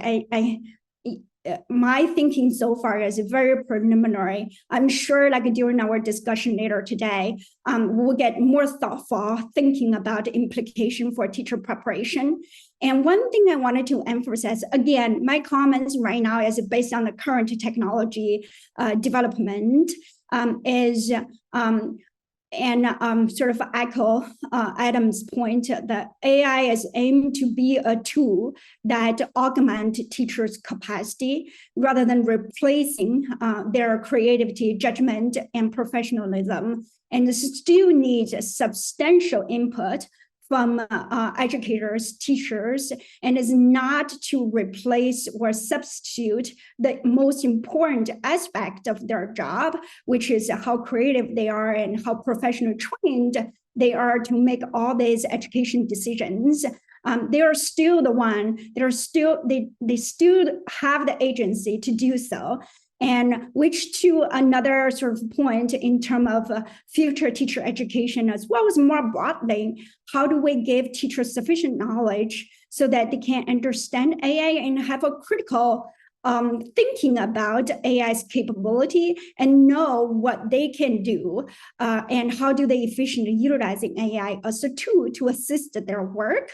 Speaker 4: my thinking so far is very preliminary. I'm sure like during our discussion later today, we'll get more thoughtful thinking about implication for teacher preparation. And one thing I wanted to emphasize, again, my comments right now is based on the current technology development is and sort of echo Adam's point that AI is aimed to be a tool that augment teachers' capacity rather than replacing their creativity, judgment, and professionalism. And this still needs a substantial input from educators, teachers, and is not to replace or substitute the most important aspect of their job, which is how creative they are and how professionally trained they are to make all these education decisions. They are still the one, they still have the agency to do so. And which to another sort of point in terms of future teacher education, as well as more broadly, how do we give teachers sufficient knowledge so that they can understand AI and have a critical thinking about AI's capability and know what they can do and how do they efficiently utilizing AI as a tool to assist their work.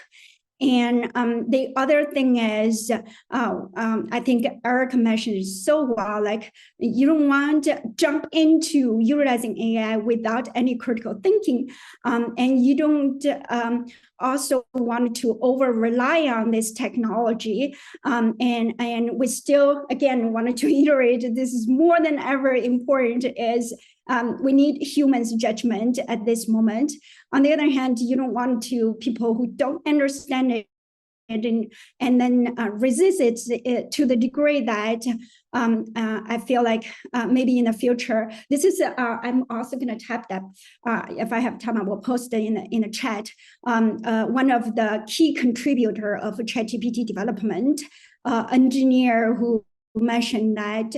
Speaker 4: And the other thing is, I think Erica mentioned it so well, like you don't want to jump into utilizing AI without any critical thinking. And you don't also want to over rely on this technology. And we still, again, wanted to iterate, this is more than ever important is we need humans' judgment at this moment. On the other hand, you don't want to people who don't understand it and then resist it to the degree that I feel like maybe in the future, this is, I'm also going to tap that. If I have time, I will post it in the chat. One of the key contributor of ChatGPT development, engineer who mentioned that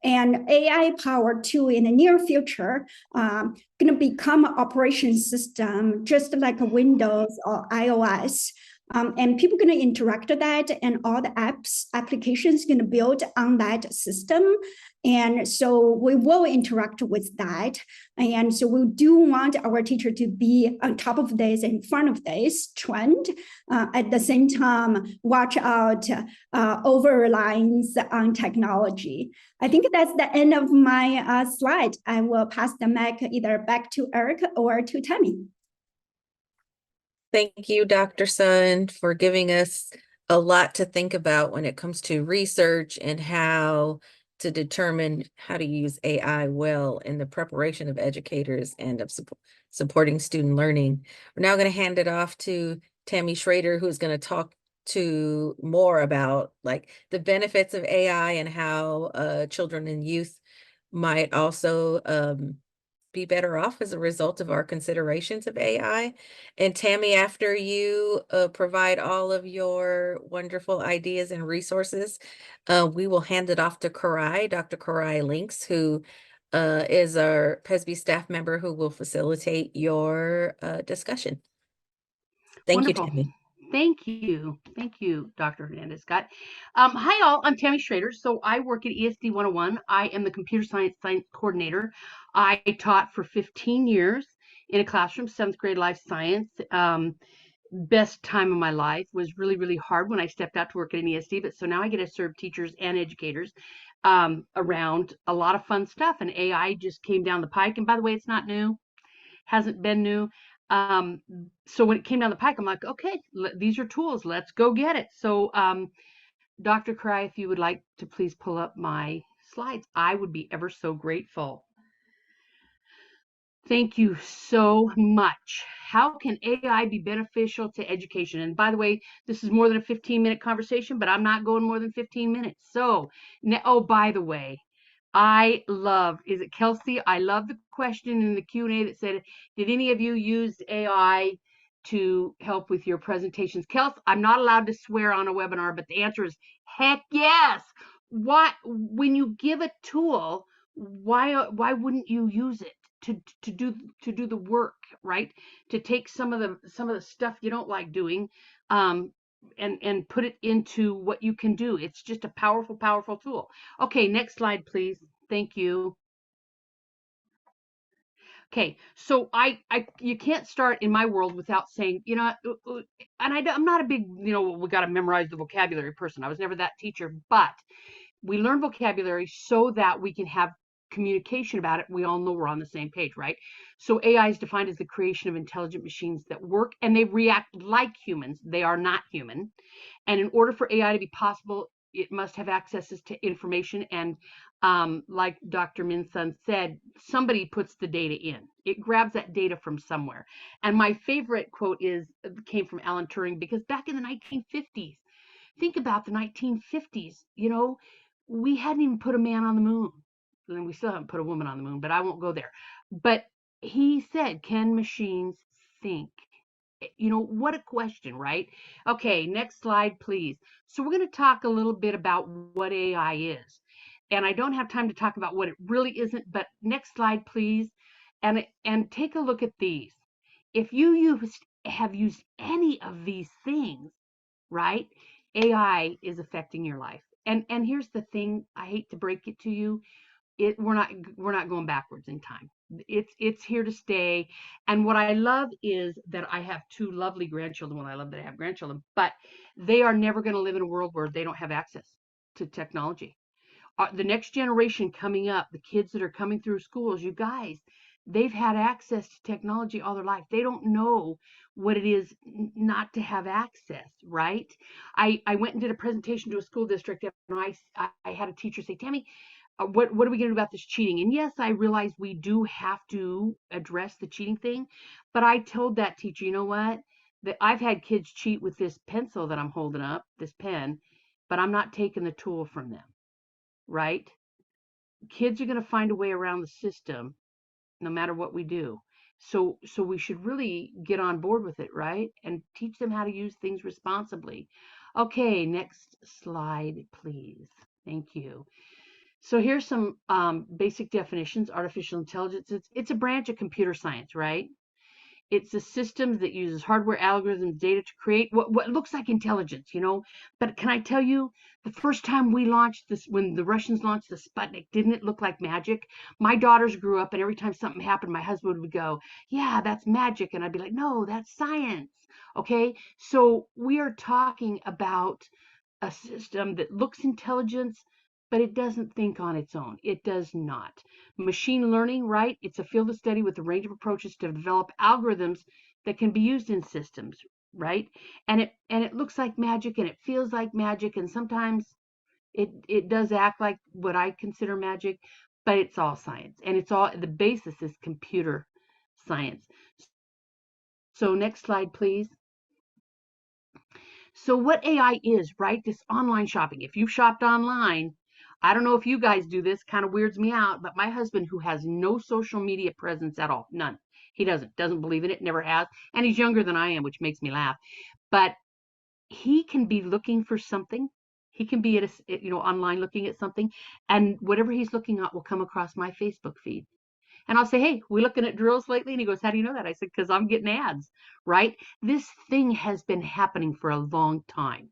Speaker 4: and AI-powered tool in the near future going to become an operation system, just like a Windows or iOS. And people going to interact with that, and all the applications going to build on that system. And so we will interact with that. And so we do want our teacher to be on top of this, in front of this trend. At the same time, watch out over-reliance on technology. I think that's the end of my slide. I will pass the mic either back to Eric or to Tammie.
Speaker 1: Thank you, Dr. Sun, for giving us a lot to think about when it comes to research and how to determine how to use AI well in the preparation of educators and of supporting student learning. We're now going to hand it off to Tammie Schrader, who's going to talk to more about like the benefits of AI and how children and youth might also be better off as a result of our considerations of AI. And Tammie, after you provide all of your wonderful ideas and resources, we will hand it off to Koray, Dr. Koray Lynx, who is our PESB staff member who will facilitate your discussion. Thank you,
Speaker 5: Wonderful.
Speaker 1: Tammie.
Speaker 5: Thank you. Thank you, Dr. Hernandez-Scott. Hi, all. I'm Tammie Schrader. So I work at ESD 101. I am the computer science coordinator. I taught for 15 years in a classroom, 7th grade life science. Best time of my life. Was really, really hard when I stepped out to work at an ESD. But so now I get to serve teachers and educators around a lot of fun stuff. And AI just came down the pike. And by the way, it's not new. Hasn't been new. So when it came down the pike, I'm like, okay, these are tools. Let's go get it. So, Dr. Koray, if you would like to please pull up my slides, I would be ever so grateful. Thank you so much. How can AI be beneficial to education? And by the way, this is more than a 15-minute conversation, but I'm not going more than 15 minutes. So, oh, by the way, I love, is it Kelsey? I love the question in the Q&A that said, did any of you use AI to help with your presentations? Kelsey, I'm not allowed to swear on a webinar, but the answer is heck yes. Why, when you give a tool, why wouldn't you use it to do the work, right? To take some of the stuff you don't like doing, and put it into what you can do. It's just a powerful, powerful tool. Okay, next slide, please. Thank you. Okay, so you can't start in my world without saying, you know, and I'm not a big, you know, we got to memorize the vocabulary person. I was never that teacher, but we learn vocabulary so that we can have communication about it. We all know we're on the same page, right? So AI is defined as the creation of intelligent machines that work and they react like humans. They are not human. And in order for AI to be possible, it must have accesses to information. And like Dr. Min-sun said, somebody puts the data in. It grabs that data from somewhere. And my favorite quote came from Alan Turing, because back in the 1950s, think about the 1950s, you know, we hadn't even put a man on the moon. And we still haven't put a woman on the moon, but I won't go there. But he said, can machines think? You know, what a question, right? Okay, next slide, please. So we're going to talk a little bit about what AI is. And I don't have time to talk about what it really isn't, but next slide, please. And take a look at these. If you have used any of these things, right? AI is affecting your life. And here's the thing, I hate to break it to you, we're not going backwards in time. It's here to stay. And what I love is that I have 2 lovely grandchildren. Well, I love that I have grandchildren, but they are never going to live in a world where they don't have access to technology. The next generation coming up, the kids that are coming through schools, you guys, they've had access to technology all their life. They don't know what it is not to have access, right? I went and did a presentation to a school district, and I had a teacher say, Tammie, what are we going to do about this cheating? And yes, I realize we do have to address the cheating thing, but I told that teacher, you know what? That I've had kids cheat with this pencil that I'm holding up, this pen, but I'm not taking the tool from them, right? Kids are going to find a way around the system no matter what we do. So we should really get on board with it, right? And teach them how to use things responsibly. Okay, next slide, please. Thank you. So here's some basic definitions. Artificial intelligence, it's a branch of computer science, right? It's a system that uses hardware, algorithms, data to create what looks like intelligence, you know. But can I tell you, the first time we launched this, when the Russians launched the Sputnik, didn't it look like magic? My daughters grew up, and every time something happened, my husband would go, yeah, that's magic. And I'd be like, no, that's science. Okay. So we are talking about a system that looks intelligence, but it doesn't think on its own. It does not. Machine learning, right? It's a field of study with a range of approaches to develop algorithms that can be used in systems, right? And it looks like magic, and it feels like magic, and sometimes it does act like what I consider magic, but it's all science, and it's all, the basis is computer science. So next slide, please. So what AI is, right? This online shopping. If you've shopped online, I don't know if you guys do this, kind of weirds me out, but my husband, who has no social media presence at all, none. He doesn't believe in it, never has, and he's younger than I am, which makes me laugh. But he can be looking for something. He can be at a, online looking at something, and whatever he's looking at will come across my Facebook feed. And I'll say, hey, we looking at drills lately? And he goes, how do you know that? I said, because I'm getting ads, right? This thing has been happening for a long time.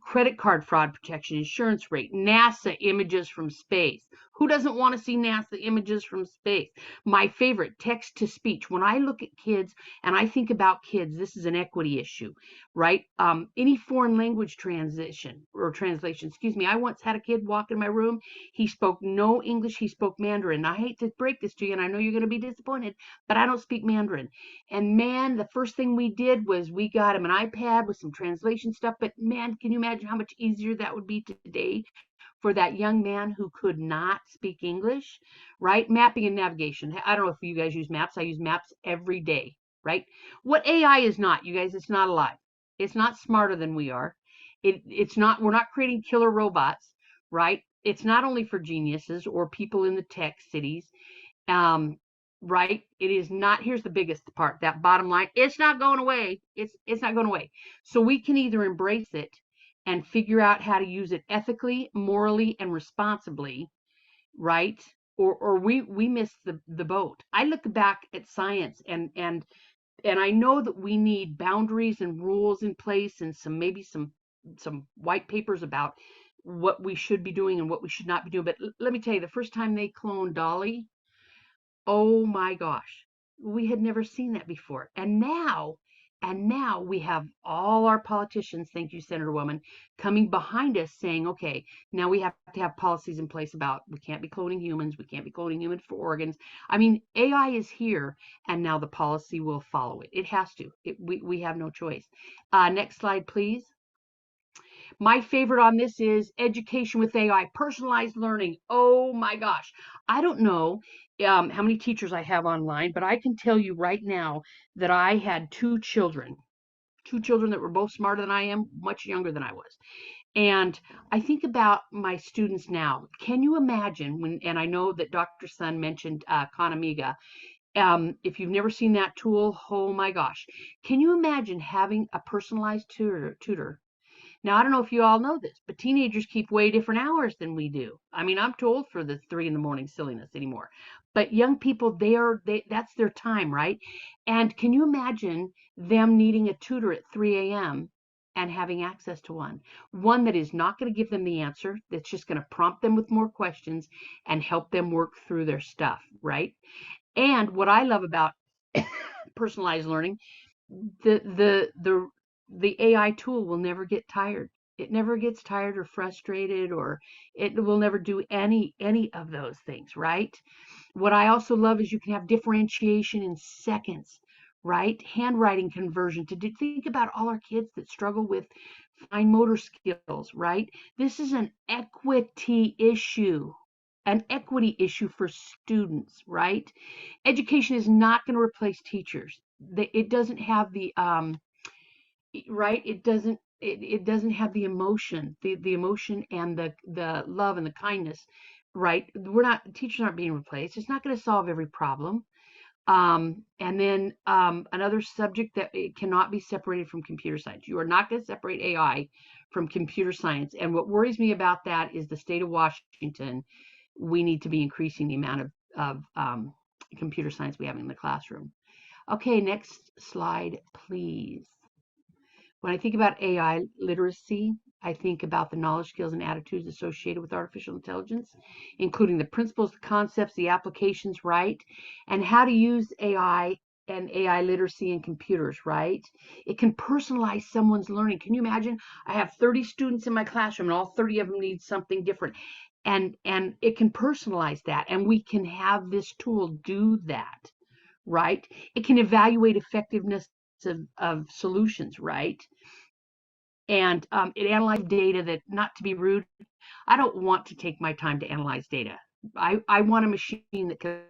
Speaker 5: Credit card fraud protection, insurance rate, NASA images from space. Who doesn't want to see NASA images from space? My favorite, text to speech. When I look at kids and I think about kids, this is an equity issue, right? Any foreign language translation, excuse me. I once had a kid walk in my room. He spoke no English. He spoke Mandarin. I hate to break this to you, and I know you're going to be disappointed, but I don't speak Mandarin. And man, the first thing we did was we got him an iPad with some translation stuff. But man, can you imagine how much easier that would be today for that young man who could not speak English, right? Mapping and navigation. I don't know if you guys use maps. I use maps every day, right? What AI is not, you guys, it's not alive. It's not smarter than we are. It's not, we're not creating killer robots, right? It's not only for geniuses or people in the tech cities, right? It is not, here's the biggest part, that bottom line, it's not going away. It's not going away. So we can either embrace it and figure out how to use it ethically, morally, and responsibly, right? Or we miss the boat. I look back at science, and I know that we need boundaries and rules in place, and maybe some white papers about what we should be doing and what we should not be doing. But let me tell you, the first time they cloned Dolly, oh my gosh, we had never seen that before. And now we have all our politicians, thank you, Senator Wellman, coming behind us saying, okay, now we have to have policies in place about, we can't be cloning humans, we can't be cloning humans for organs. I mean, AI is here, and now the policy will follow it. It has to. We have no choice. Next slide, please. My favorite on this is education with AI, personalized learning. Oh my gosh. I don't know how many teachers I have online, but I can tell you right now that I had two children that were both smarter than I am, much younger than I was. And I think about my students now. Can you imagine and I know that Dr. Sun mentioned Khan Amiga. If you've never seen that tool, oh my gosh. Can you imagine having a personalized tutor? Now, I don't know if you all know this, but teenagers keep way different hours than we do. I mean, I'm too old for the 3 a.m. silliness anymore. But young people, that's their time, right? And can you imagine them needing a tutor at 3 a.m. and having access to one that is not going to give them the answer, that's just going to prompt them with more questions and help them work through their stuff, right? And what I love about personalized learning, the AI tool will never get tired. It never gets tired or frustrated, or it will never do any of those things, right? What I also love is you can have differentiation in seconds, right? Handwriting conversion, to think about all our kids that struggle with fine motor skills, right? This is an equity issue. An equity issue for students, right? Education is not going to replace teachers. It doesn't have the right, it doesn't have the emotion, the emotion and the love and the kindness, right? Teachers aren't being replaced. It's not going to solve every problem. And then another subject that it cannot be separated from computer science. You are not going to separate AI from computer science. And what worries me about that is the state of Washington. We need to be increasing the amount of computer science we have in the classroom. Okay, next slide, please. When I think about AI literacy, I think about the knowledge, skills, and attitudes associated with artificial intelligence, including the principles, the concepts, the applications, right? And how to use AI and AI literacy in computers, right? It can personalize someone's learning. Can you imagine? I have 30 students in my classroom and all 30 of them need something different. And it can personalize that, and we can have this tool do that, right? It can evaluate effectiveness of solutions, right? And it analyzes data that, not to be rude, I don't want to take my time to analyze data. I want a machine that can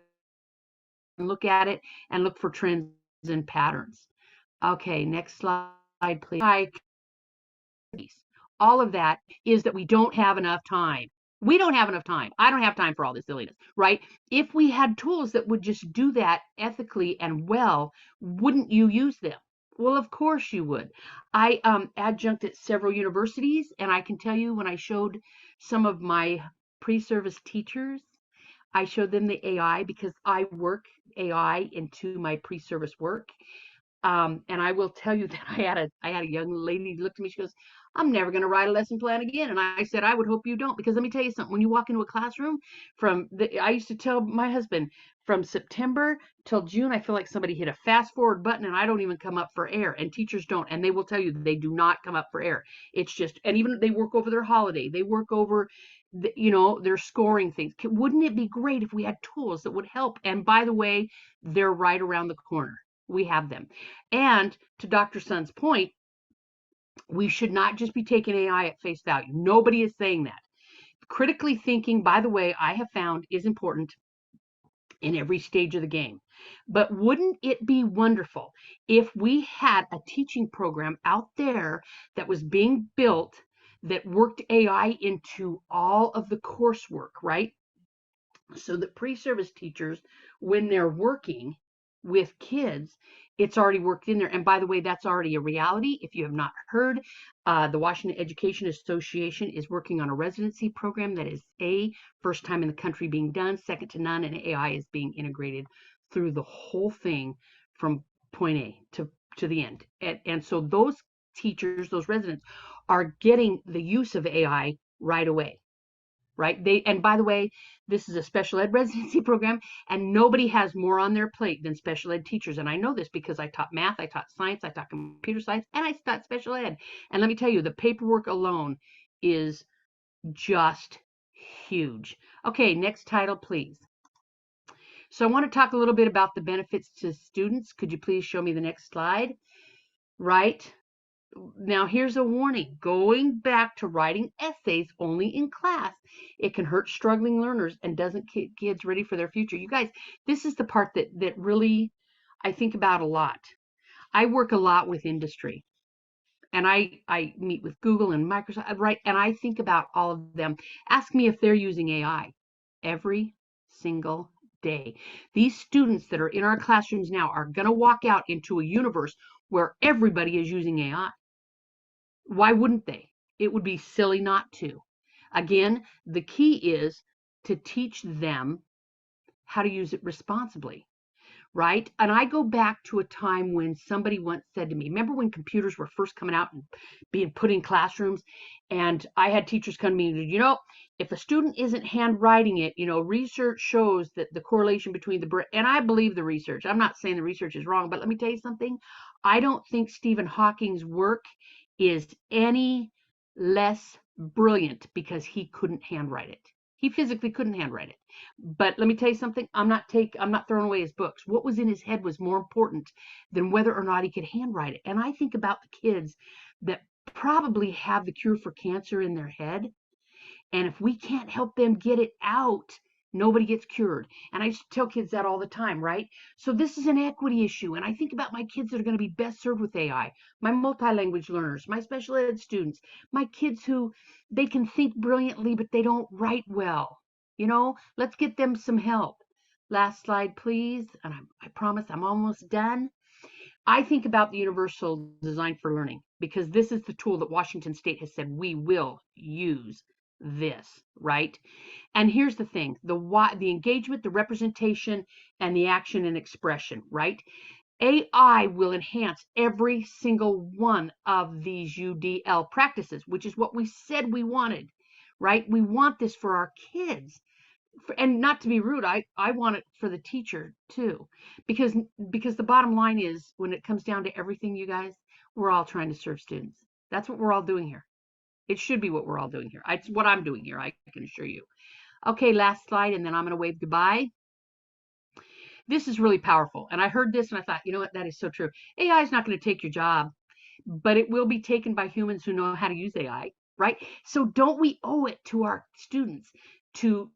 Speaker 5: look at it and look for trends and patterns. Okay, next slide, please. All of that is that we don't have enough time. We don't have enough time. I don't have time for all this silliness, right? If we had tools that would just do that ethically and well, wouldn't you use them? Well, of course you would. I adjunct at several universities, and I can tell you, when I showed some of my pre-service teachers, I showed them the AI because I work AI into my pre-service work. And I will tell you that I had a young lady look at me. She goes, "I'm never going to write a lesson plan again." And I said, "I would hope you don't, because let me tell you something. When you walk into a classroom, I used to tell my husband, from September till June, I feel like somebody hit a fast forward button and I don't even come up for air, and teachers don't. And they will tell you they do not come up for air. It's just, and even they work over their holiday, they work over, they're scoring things. Wouldn't it be great if we had tools that would help? And by the way, they're right around the corner. We have them. And to Dr. Sun's point, we should not just be taking AI at face value. Nobody is saying that. Critically thinking, by the way, I have found is important in every stage of the game. But wouldn't it be wonderful if we had a teaching program out there that was being built that worked AI into all of the coursework, right? So that pre-service teachers, when they're working with kids, it's already worked in there. And by the way, that's already a reality. If you have not heard, the Washington Education Association is working on a residency program that is first time in the country being done, second to none, and AI is being integrated through the whole thing from point A to the end. And so those teachers, those residents, are getting the use of AI right away. Right? And by the way, this is a special ed residency program, and nobody has more on their plate than special ed teachers. And I know this because I taught math, I taught science, I taught computer science, and I taught special ed. And let me tell you, the paperwork alone is just huge. Okay, next title, please. So I want to talk a little bit about the benefits to students. Could you please show me the next slide? Right? Now, here's a warning. Going back to writing essays only in class, it can hurt struggling learners and doesn't get kids ready for their future. You guys, this is the part that really I think about a lot. I work a lot with industry, and I meet with Google and Microsoft, right? And I think about all of them. Ask me if they're using AI every single day. These students that are in our classrooms now are going to walk out into a universe where everybody is using AI. Why wouldn't they? It would be silly not to. Again, the key is to teach them how to use it responsibly, right? And I go back to a time when somebody once said to me, remember when computers were first coming out and being put in classrooms? And I had teachers come to me and said, if a student isn't handwriting it, research shows that the correlation between the brain, and I believe the research. I'm not saying the research is wrong, but let me tell you something. I don't think Stephen Hawking's work is any less brilliant because he couldn't handwrite it. He physically couldn't handwrite it. But let me tell you something, I'm not throwing away his books. What was in his head was more important than whether or not he could handwrite it. And I think about the kids that probably have the cure for cancer in their head. And if we can't help them get it out, nobody gets cured. And I used to tell kids that all the time, right? So this is an equity issue. And I think about my kids that are going to be best served with AI, my multi-language learners, my special ed students, my kids who they can think brilliantly, but they don't write well. Let's get them some help. Last slide, please. And I promise I'm almost done. I think about the universal design for learning because this is the tool that Washington State has said we will use this, right? And here's the thing, the engagement, the representation, and the action and expression, right? AI will enhance every single one of these UDL practices, which is what we said we wanted, right? We want this for our kids. And not to be rude, I want it for the teacher too, because the bottom line is, when it comes down to everything, you guys, we're all trying to serve students. That's what we're all doing here. It should be what we're all doing here. It's what I'm doing here, I can assure you. Okay, last slide, and then I'm going to wave goodbye. This is really powerful. And I heard this and I thought, you know what, that is so true. AI is not going to take your job, but it will be taken by humans who know how to use AI, right? So don't we owe it to our students to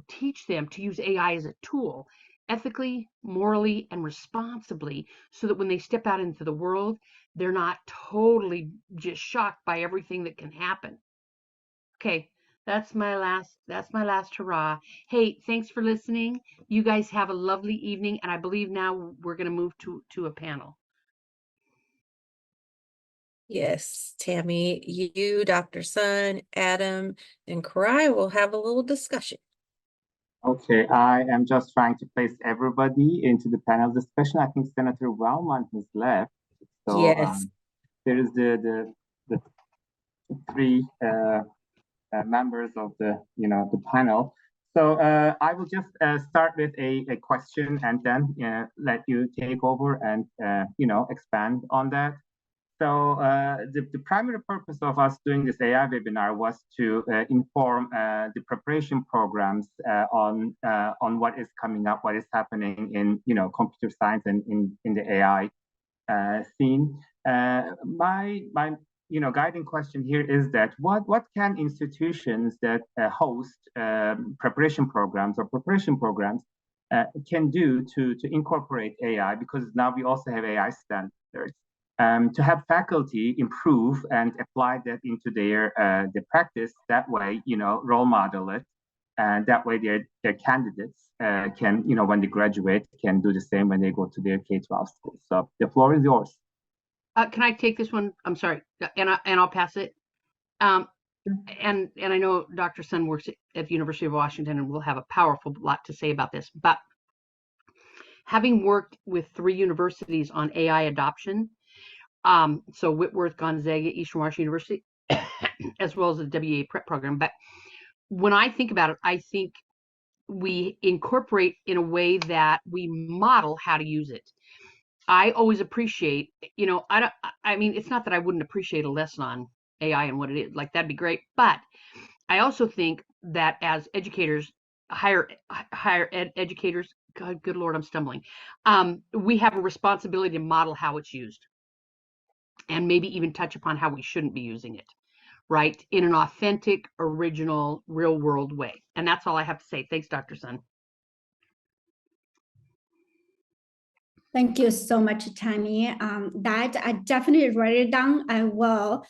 Speaker 5: teach them to use AI as a tool, ethically, morally, and responsibly, so that when they step out into the world, they're not totally just shocked by everything that can happen. Okay, that's my last hurrah. Hey, thanks for listening. You guys have a lovely evening, and I believe now we're going to move to a panel.
Speaker 1: Yes, Tammie, you, Dr. Sun, Adam, and Koray will have a little discussion.
Speaker 6: Okay, I am just trying to place everybody into the panel discussion. I think Senator Wellman has left. So
Speaker 1: Yes.
Speaker 6: there is the three members of the panel. So I will just start with a question and then let you take over and expand on that. So the primary purpose of us doing this AI webinar was to inform the preparation programs on what is coming up, what is happening in computer science and in the AI scene. My guiding question here is that what can institutions that host preparation programs can do to incorporate AI, because now we also have AI standards, to have faculty improve and apply that into their practice. That way, role model it, and that way their candidates can, when they graduate, can do the same when they go to their K-12 schools. So the floor is yours.
Speaker 5: Can I take this one? I'm sorry, and I'll pass it. And I know Dr. Sun works at the University of Washington and will have a powerful lot to say about this. But having worked with 3 universities on AI adoption, so Whitworth, Gonzaga, Eastern Washington University, as well as the WA prep program. But when I think about it, I think we incorporate in a way that we model how to use it. I always appreciate, I mean, it's not that I wouldn't appreciate a lesson on AI and what it is, like that'd be great. But I also think that as educators, higher ed educators, God, good Lord, I'm stumbling. We have a responsibility to model how it's used, and maybe even touch upon how we shouldn't be using it, right? In an authentic, original, real world way. And that's all I have to say. Thanks, Dr. Sun.
Speaker 4: Thank you so much, Tammie. That I definitely write it down. I will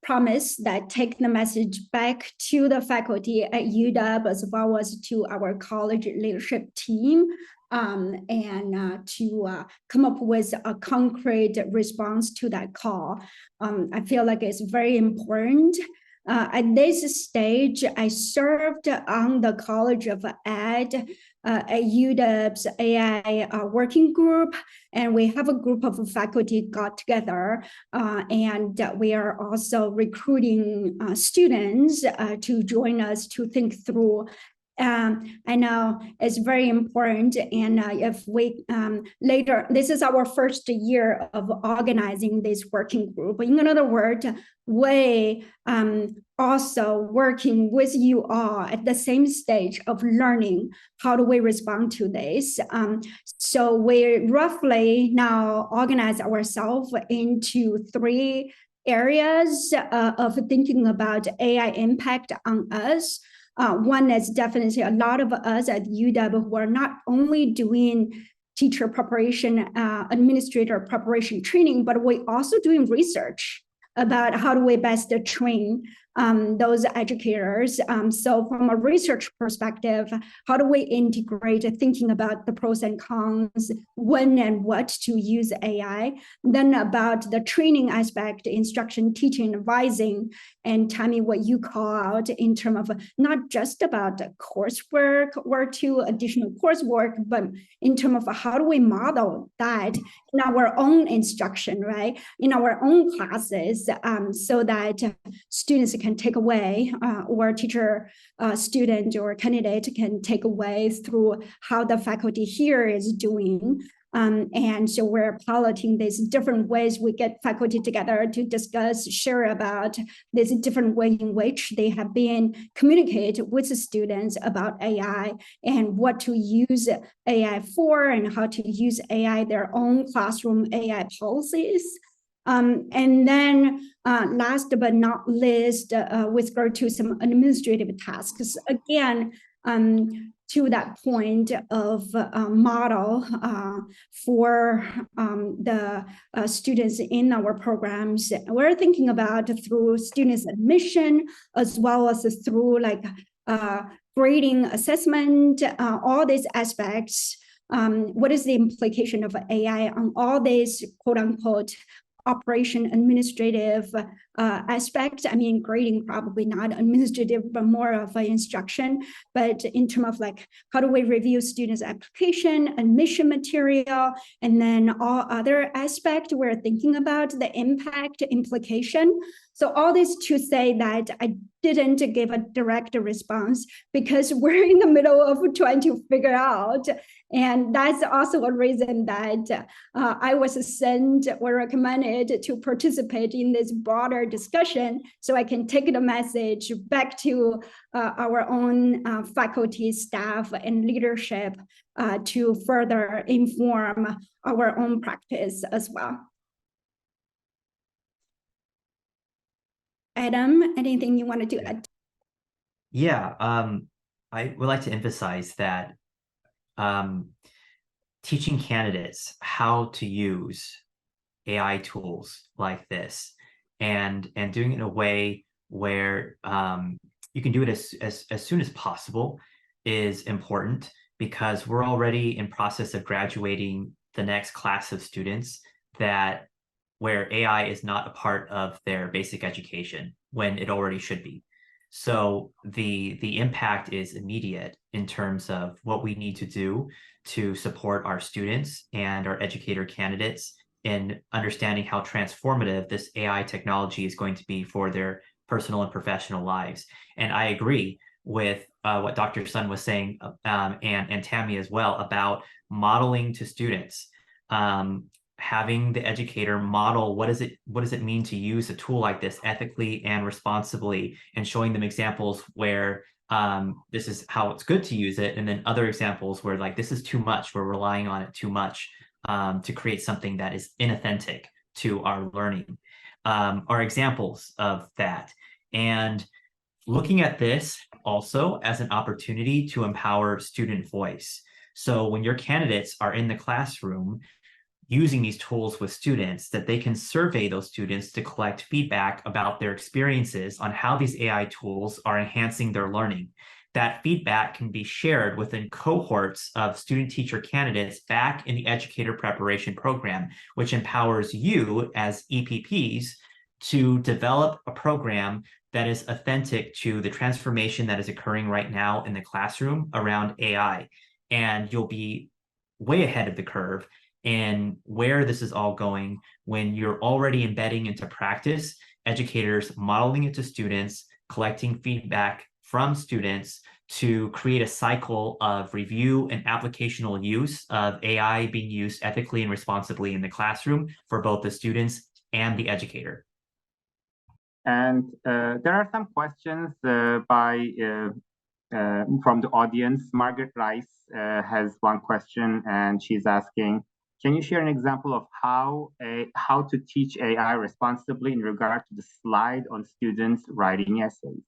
Speaker 4: promise that take the message back to the faculty at UW as well as to our college leadership team, and to come up with a concrete response to that call. I feel like it's very important. At this stage, I served on the College of Ed at UW's AI working group, and we have a group of faculty got together, and we are also recruiting students to join us to think through. I know it's very important, and if we later, this is our first year of organizing this working group. In other words, we also working with you all at the same stage of learning how do we respond to this. So we roughly now organize ourselves into 3 areas of thinking about AI impact on us. One is definitely a lot of us at UW who are not only doing teacher preparation, administrator preparation training, but we're also doing research about how do we best train those educators. So from a research perspective, how do we integrate thinking about the pros and cons, when and what to use AI? Then about the training aspect, instruction, teaching, advising, and Tammie, what you call out in terms of not just about the coursework or to additional coursework, but in terms of how do we model that in our own instruction, right? In our own classes, so that students can take away, or teacher, student, or candidate can take away through how the faculty here is doing. And so we're piloting these different ways we get faculty together to discuss, share about this different way in which they have been communicate with the students about AI and what to use AI for and how to use AI, their own classroom AI policies. And then last but not least, with regard to some administrative tasks, again, to that point of model for the students in our programs, we're thinking about through students admission, as well as through like grading, assessment, all these aspects. What is the implication of AI on all these quote unquote operation administrative aspects? I mean, grading probably not administrative, but more of an instruction. But in terms of like, how do we review students' application, admission material, and then all other aspects we're thinking about the impact implication. So all this to say that I didn't give a direct response because we're in the middle of trying to figure out. And that's also a reason that I was sent or recommended to participate in this broader discussion so I can take the message back to our own faculty, staff, and leadership to further inform our own practice as well. Adam, anything you wanted to add?
Speaker 3: Yeah, I would like to emphasize that teaching candidates how to use AI tools like this and doing it in a way where you can do it as soon as possible is important, because we're already in process of graduating the next class of students where AI is not a part of their basic education when it already should be. So the impact is immediate in terms of what we need to do to support our students and our educator candidates in understanding how transformative this AI technology is going to be for their personal and professional lives. And I agree with what Dr. Sun was saying, and Tammie as well, about modeling to students. Having the educator model what does it mean to use a tool like this ethically and responsibly, and showing them examples where this is how it's good to use it, and then other examples where like this is too much, we're relying on it too much to create something that is inauthentic to our learning, are examples of that. And looking at this also as an opportunity to empower student voice. So when your candidates are in the classroom using these tools with students, that they can survey those students to collect feedback about their experiences on how these AI tools are enhancing their learning. That feedback can be shared within cohorts of student teacher candidates back in the Educator Preparation program, which empowers you as EPPs to develop a program that is authentic to the transformation that is occurring right now in the classroom around AI. And you'll be way ahead of the curve in where this is all going when you're already embedding into practice educators modeling it to students, collecting feedback from students to create a cycle of review and applicational use of AI being used ethically and responsibly in the classroom for both the students and the educator.
Speaker 6: And there are some questions from the audience. Margaret Rice has one question, and she's asking, can you share an example of how to teach AI responsibly in regard to the slide on students writing essays?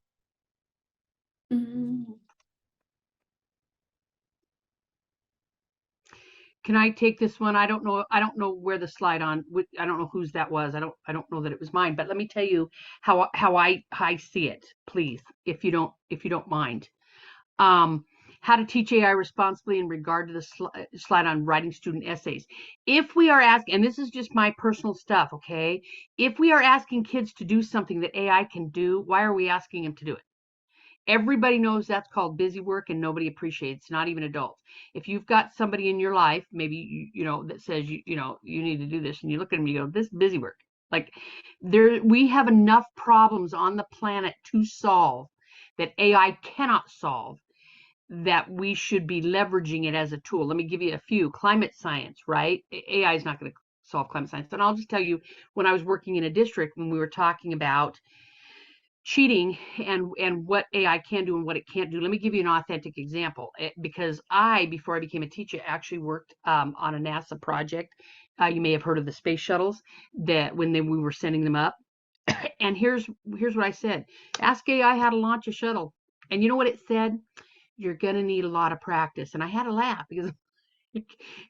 Speaker 5: Can I take this one? I don't know where the slide on. I don't know whose that was. I don't know that it was mine. But let me tell you how I see it, please, if you don't mind. How to teach AI responsibly in regard to the slide on writing student essays. If we are asking, and this is just my personal stuff, okay? If we are asking kids to do something that AI can do, why are we asking them to do it? Everybody knows that's called busy work and nobody appreciates, not even adults. If you've got somebody in your life, maybe you know, that says you need to do this, and you look at them and you go, this is busy work. Like, we have enough problems on the planet to solve that AI cannot solve, that we should be leveraging it as a tool. Let me give you a few. Climate science, right? AI is not going to solve climate science. And I'll just tell you, when I was working in a district, when we were talking about cheating and what AI can do and what it can't do. Let me give you an authentic example, because before I became a teacher, actually worked on a NASA project. You may have heard of the space shuttles, that when we were sending them up. And here's what I said: ask AI how to launch a shuttle. And you know what it said? You're gonna need a lot of practice. And I had to laugh, because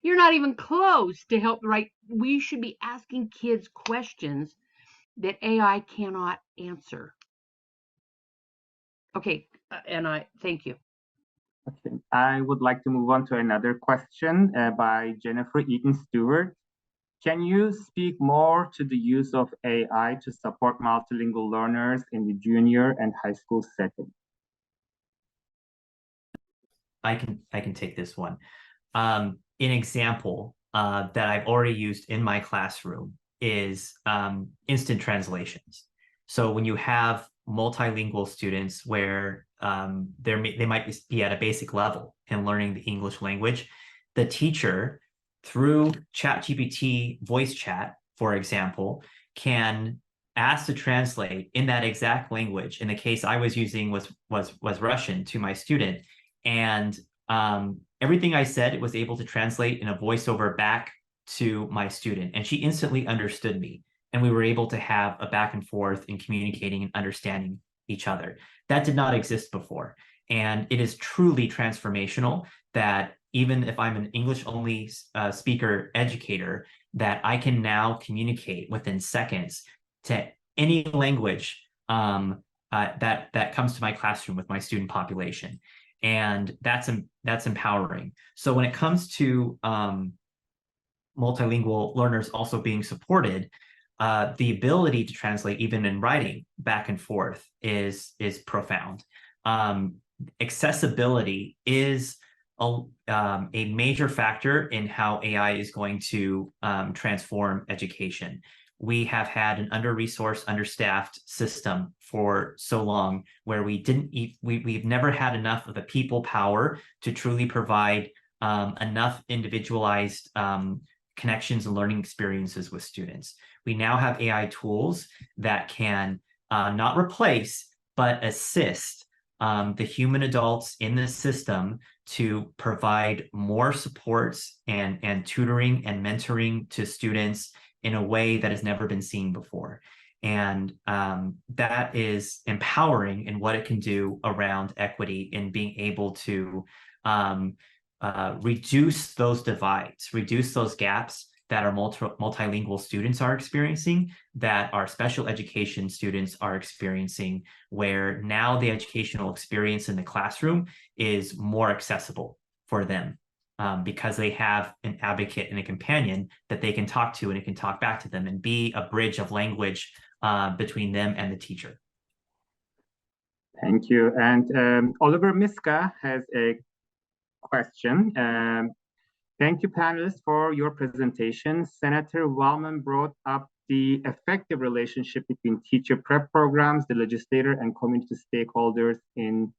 Speaker 5: you're not even close to help. Right? We should be asking kids questions that AI cannot answer. Okay, and I thank you.
Speaker 6: Okay, I would like to move on to another question by Jennifer Eaton Stewart. Can you speak more to the use of AI to support multilingual learners in the junior and high school setting?
Speaker 3: I can take this one. An example that I've already used in my classroom is instant translations. So when you have multilingual students where they might be at a basic level in learning the English language, the teacher, through ChatGPT voice chat, for example, can ask to translate in that exact language. In the case I was using was Russian to my student, and everything I said, it was able to translate in a voiceover back to my student, and she instantly understood me. And we were able to have a back and forth in communicating and understanding each other. That did not exist before. And it is truly transformational that even if I'm an English only speaker educator, that I can now communicate within seconds to any language that comes to my classroom with my student population. And that's empowering. So when it comes to multilingual learners also being supported, the ability to translate even in writing back and forth is profound. Accessibility is a major factor in how AI is going to transform education. We have had an under-resourced, understaffed system for so long, where we've never had enough of the people power to truly provide enough individualized connections and learning experiences with students. We now have AI tools that can not replace, but assist the human adults in the system to provide more supports and tutoring and mentoring to students in a way that has never been seen before. And that is empowering in what it can do around equity and being able to reduce those divides, reduce those gaps that our multilingual students are experiencing, that our special education students are experiencing, where now the educational experience in the classroom is more accessible for them because they have an advocate and a companion that they can talk to, and it can talk back to them and be a bridge of language between them and the teacher.
Speaker 6: Thank you. And Oliver Miska has a question. Thank you, panelists, for your presentation. Senator Wellman brought up the effective relationship between teacher prep programs, the legislator, and community stakeholders in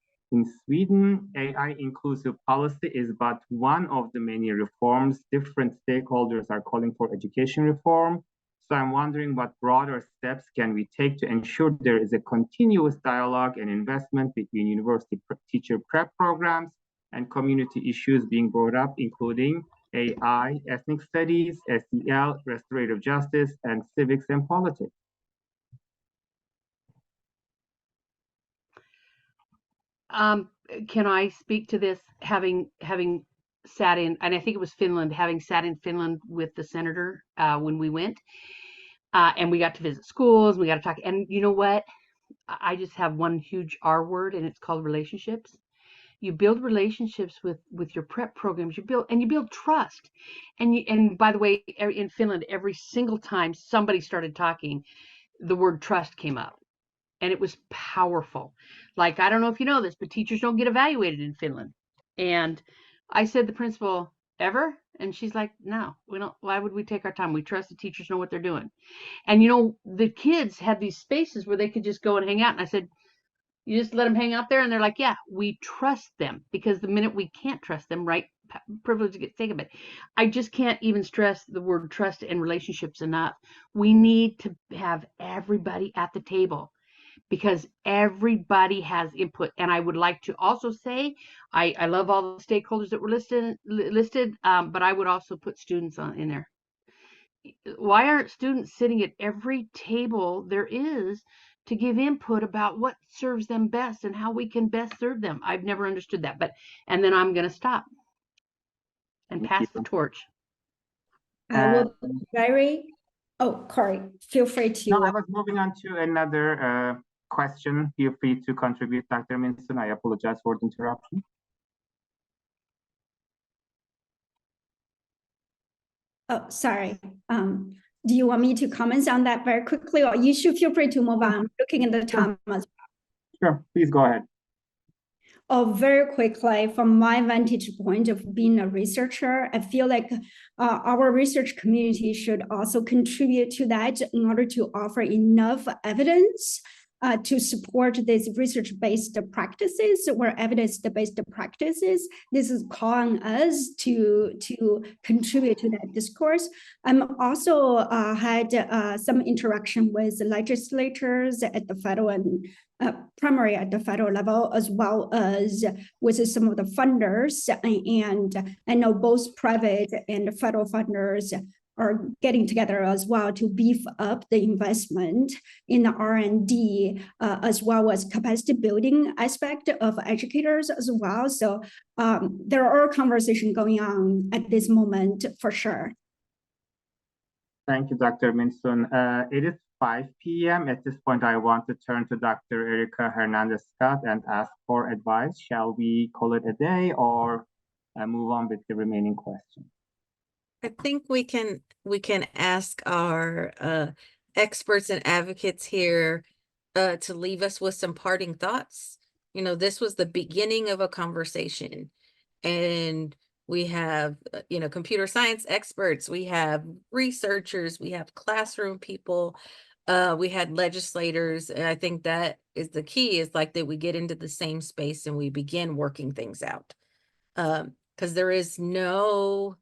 Speaker 6: Sweden. AI inclusive policy is but one of the many reforms. Different stakeholders are calling for education reform. So I'm wondering, what broader steps can we take to ensure there is a continuous dialogue and investment between university teacher prep programs and community issues being brought up, including AI, ethnic studies, SEL, restorative justice, and civics and politics?
Speaker 5: Can I speak to this, having sat in, and I think it was Finland, having sat in Finland with the senator when we went, and we got to visit schools, we got to talk. And you know what? I just have one huge R word, and it's called relationships. You build relationships with your prep programs. You build trust. And by the way, in Finland, every single time somebody started talking, the word trust came up, and it was powerful. Like, I don't know if you know this, but teachers don't get evaluated in Finland. And I said, the principal, ever? And she's like, no, we don't. Why would we take our time? We trust the teachers know what they're doing. And the kids had these spaces where they could just go and hang out. And I said, you just let them hang out there? And they're like, yeah, we trust them, because the minute we can't trust them, right, privilege gets taken. But I just can't even stress the word trust and relationships enough. We need to have everybody at the table, because everybody has input. And I would like to also say, I love all the stakeholders that were listed, but I would also put students in there. Why aren't students sitting at every table there is to give input about what serves them best and how we can best serve them? I've never understood that. And then I'm going to stop and pass the torch.
Speaker 4: I will be very. Oh, Koray, feel free to.
Speaker 6: No, I was moving on to another question. Feel free to contribute, Dr. Minson. I apologize for the interruption.
Speaker 4: Oh, sorry. Do you want me to comment on that very quickly, or you should feel free to move on? Looking at the time as well.
Speaker 6: Sure, please go ahead.
Speaker 4: Oh, very quickly, from my vantage point of being a researcher, I feel like our research community should also contribute to that in order to offer enough evidence to support these research-based practices or evidence-based practices. This is calling us to contribute to that discourse. I'm also had some interaction with legislators at the federal and primary at the federal level, as well as with some of the funders. And I know both private and federal funders are getting together as well to beef up the investment in the R&D, as well as capacity building aspect of educators as well. So there are conversations going on at this moment for sure.
Speaker 6: Thank you, Dr. Minson. It is 5 p.m. At this point, I want to turn to Dr. Erica Hernandez-Scott and ask for advice. Shall we call it a day or move on with the remaining questions?
Speaker 1: I think we can ask our experts and advocates here to leave us with some parting thoughts. This was the beginning of a conversation, and we have computer science experts, we have researchers, we have classroom people, we had legislators, and I think that is the key, is like that we get into the same space and we begin working things out, because there is no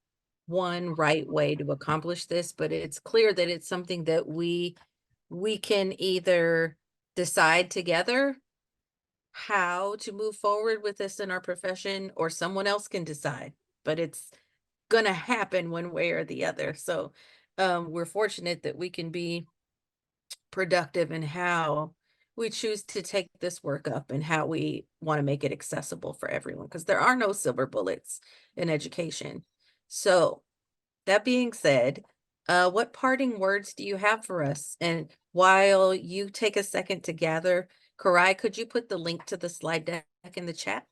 Speaker 1: one right way to accomplish this, but it's clear that it's something that we can either decide together how to move forward with this in our profession, or someone else can decide, but it's gonna happen one way or the other. So we're fortunate that we can be productive in how we choose to take this work up and how we want to make it accessible for everyone, because there are no silver bullets in education. So that being said, what parting words do you have for us? And while you take a second to gather, Koray, could you put the link to the slide deck in the chat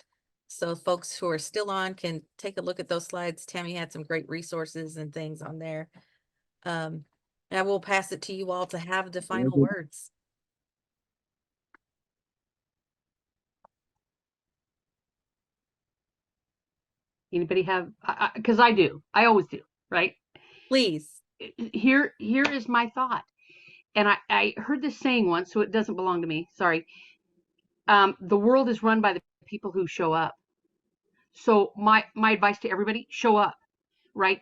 Speaker 1: so folks who are still on can take a look at those slides? Tammie had some great resources and things on there. And I will pass it to you all to have the final words.
Speaker 5: Anybody have, because I do, I always do, right?
Speaker 1: Please.
Speaker 5: Here is my thought. And I heard this saying once, so it doesn't belong to me. Sorry. The world is run by the people who show up. So my advice to everybody, show up, right?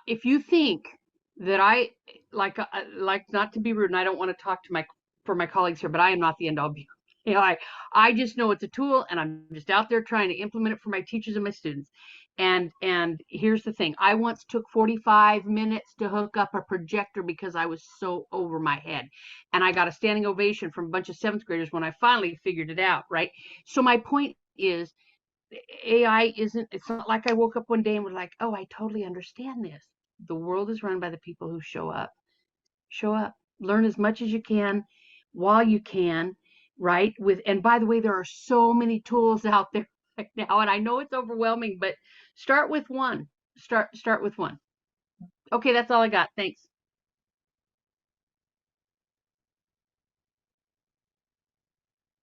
Speaker 5: If you think that I like not to be rude, and I don't want to talk to my colleagues here, but I am not the end all be. I just know it's a tool, and I'm just out there trying to implement it for my teachers and my students. And here's the thing. I once took 45 minutes to hook up a projector because I was so over my head. And I got a standing ovation from a bunch of 7th graders when I finally figured it out, right? So my point is, AI isn't, it's not like I woke up one day and was like, oh, I totally understand this. The world is run by the people who show up. Show up, learn as much as you can while you can, right? And by the way, there are so many tools out there right now, and I know it's overwhelming, but start with one. Start with one. Okay, that's all I got. Thanks.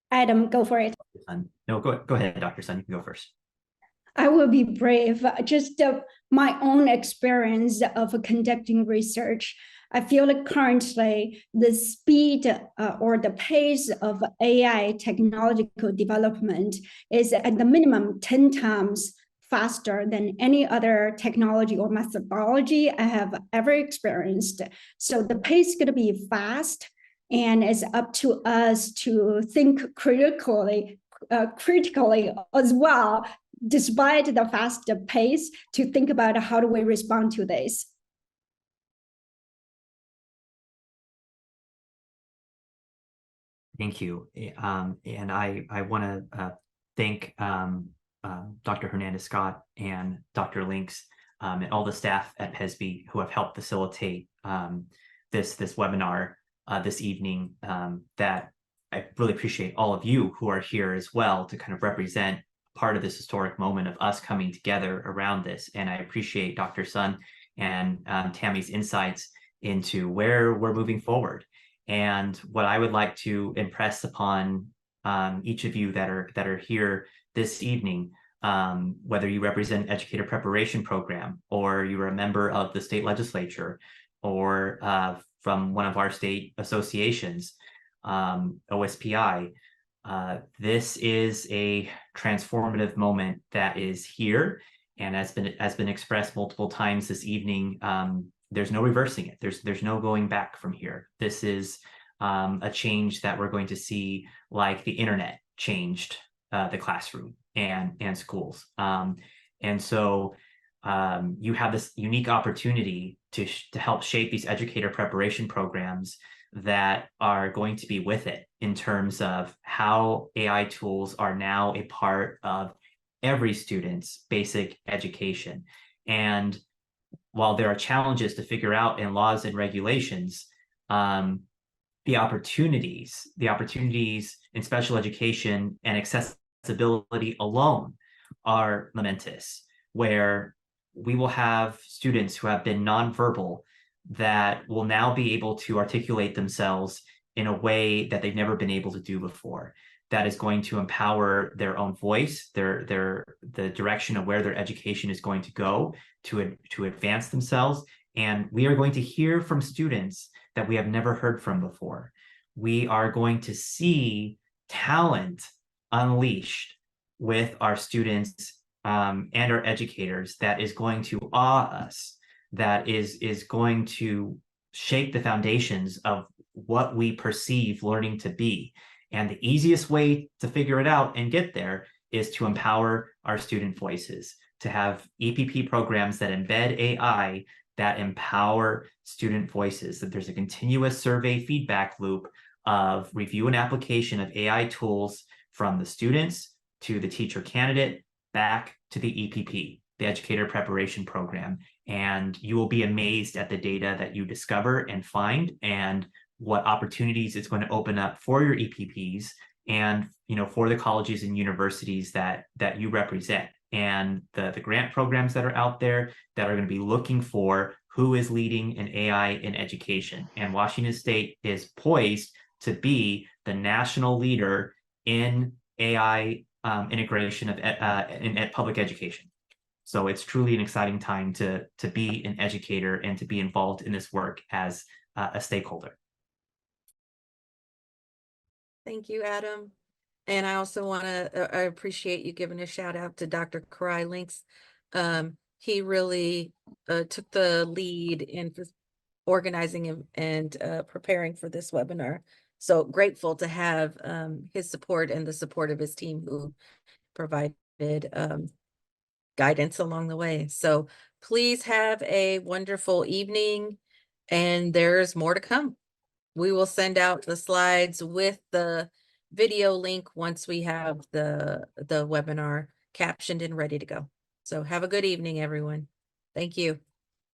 Speaker 4: Adam, go for it.
Speaker 3: No, go ahead, Dr. Sun. You can go first.
Speaker 4: I will be brave. Just my own experience of conducting research. I feel like currently the speed or the pace of AI technological development is at the minimum 10 times faster than any other technology or methodology I have ever experienced. So the pace is going to be fast, and it's up to us to think critically as well, despite the fast pace, to think about how do we respond to this.
Speaker 3: Thank you. And I want to thank Dr. Hernandez-Scott and Dr. Lynx and all the staff at PESB who have helped facilitate this webinar this evening. That I really appreciate all of you who are here as well to kind of represent part of this historic moment of us coming together around this. And I appreciate Dr. Sun and Tammie's insights into where we're moving forward. And what I would like to impress upon each of you that are here this evening, whether you represent Educator Preparation Program, or you're a member of the state legislature, or from one of our state associations, OSPI, this is a transformative moment that is here and has been expressed multiple times this evening. There's no reversing it. There's no going back from here. This is a change that we're going to see, like the internet changed the classroom and schools. And so you have this unique opportunity to help shape these educator preparation programs that are going to be with it in terms of how AI tools are now a part of every student's basic education. And while there are challenges to figure out in laws and regulations, the opportunities in special education and accessibility alone are momentous, where we will have students who have been nonverbal that will now be able to articulate themselves in a way that they've never been able to do before. That is going to empower their own voice, the direction of where their education is going to go to advance themselves. And we are going to hear from students that we have never heard from before. We are going to see talent unleashed with our students and our educators that is going to awe us, that is going to shake the foundations of what we perceive learning to be. And the easiest way to figure it out and get there is to empower our student voices, to have EPP programs that embed AI that empower student voices, that there's a continuous survey feedback loop of review and application of AI tools from the students to the teacher candidate back to the EPP, the Educator Preparation Program. And you will be amazed at the data that you discover and find, and what opportunities it's going to open up for your EPPs and, for the colleges and universities that you represent, and the grant programs that are out there that are going to be looking for who is leading an AI in education. And Washington State is poised to be the national leader in AI integration of in public education. So it's truly an exciting time to be an educator and to be involved in this work as a stakeholder.
Speaker 1: Thank you, Adam. And I also want to, I appreciate you giving a shout out to Dr. Koray Lynx. He really took the lead in organizing and preparing for this webinar. So grateful to have his support and the support of his team who provided guidance along the way. So please have a wonderful evening, and there's more to come. We will send out the slides with the video link once we have the webinar captioned and ready to go. So have a good evening, everyone. Thank you.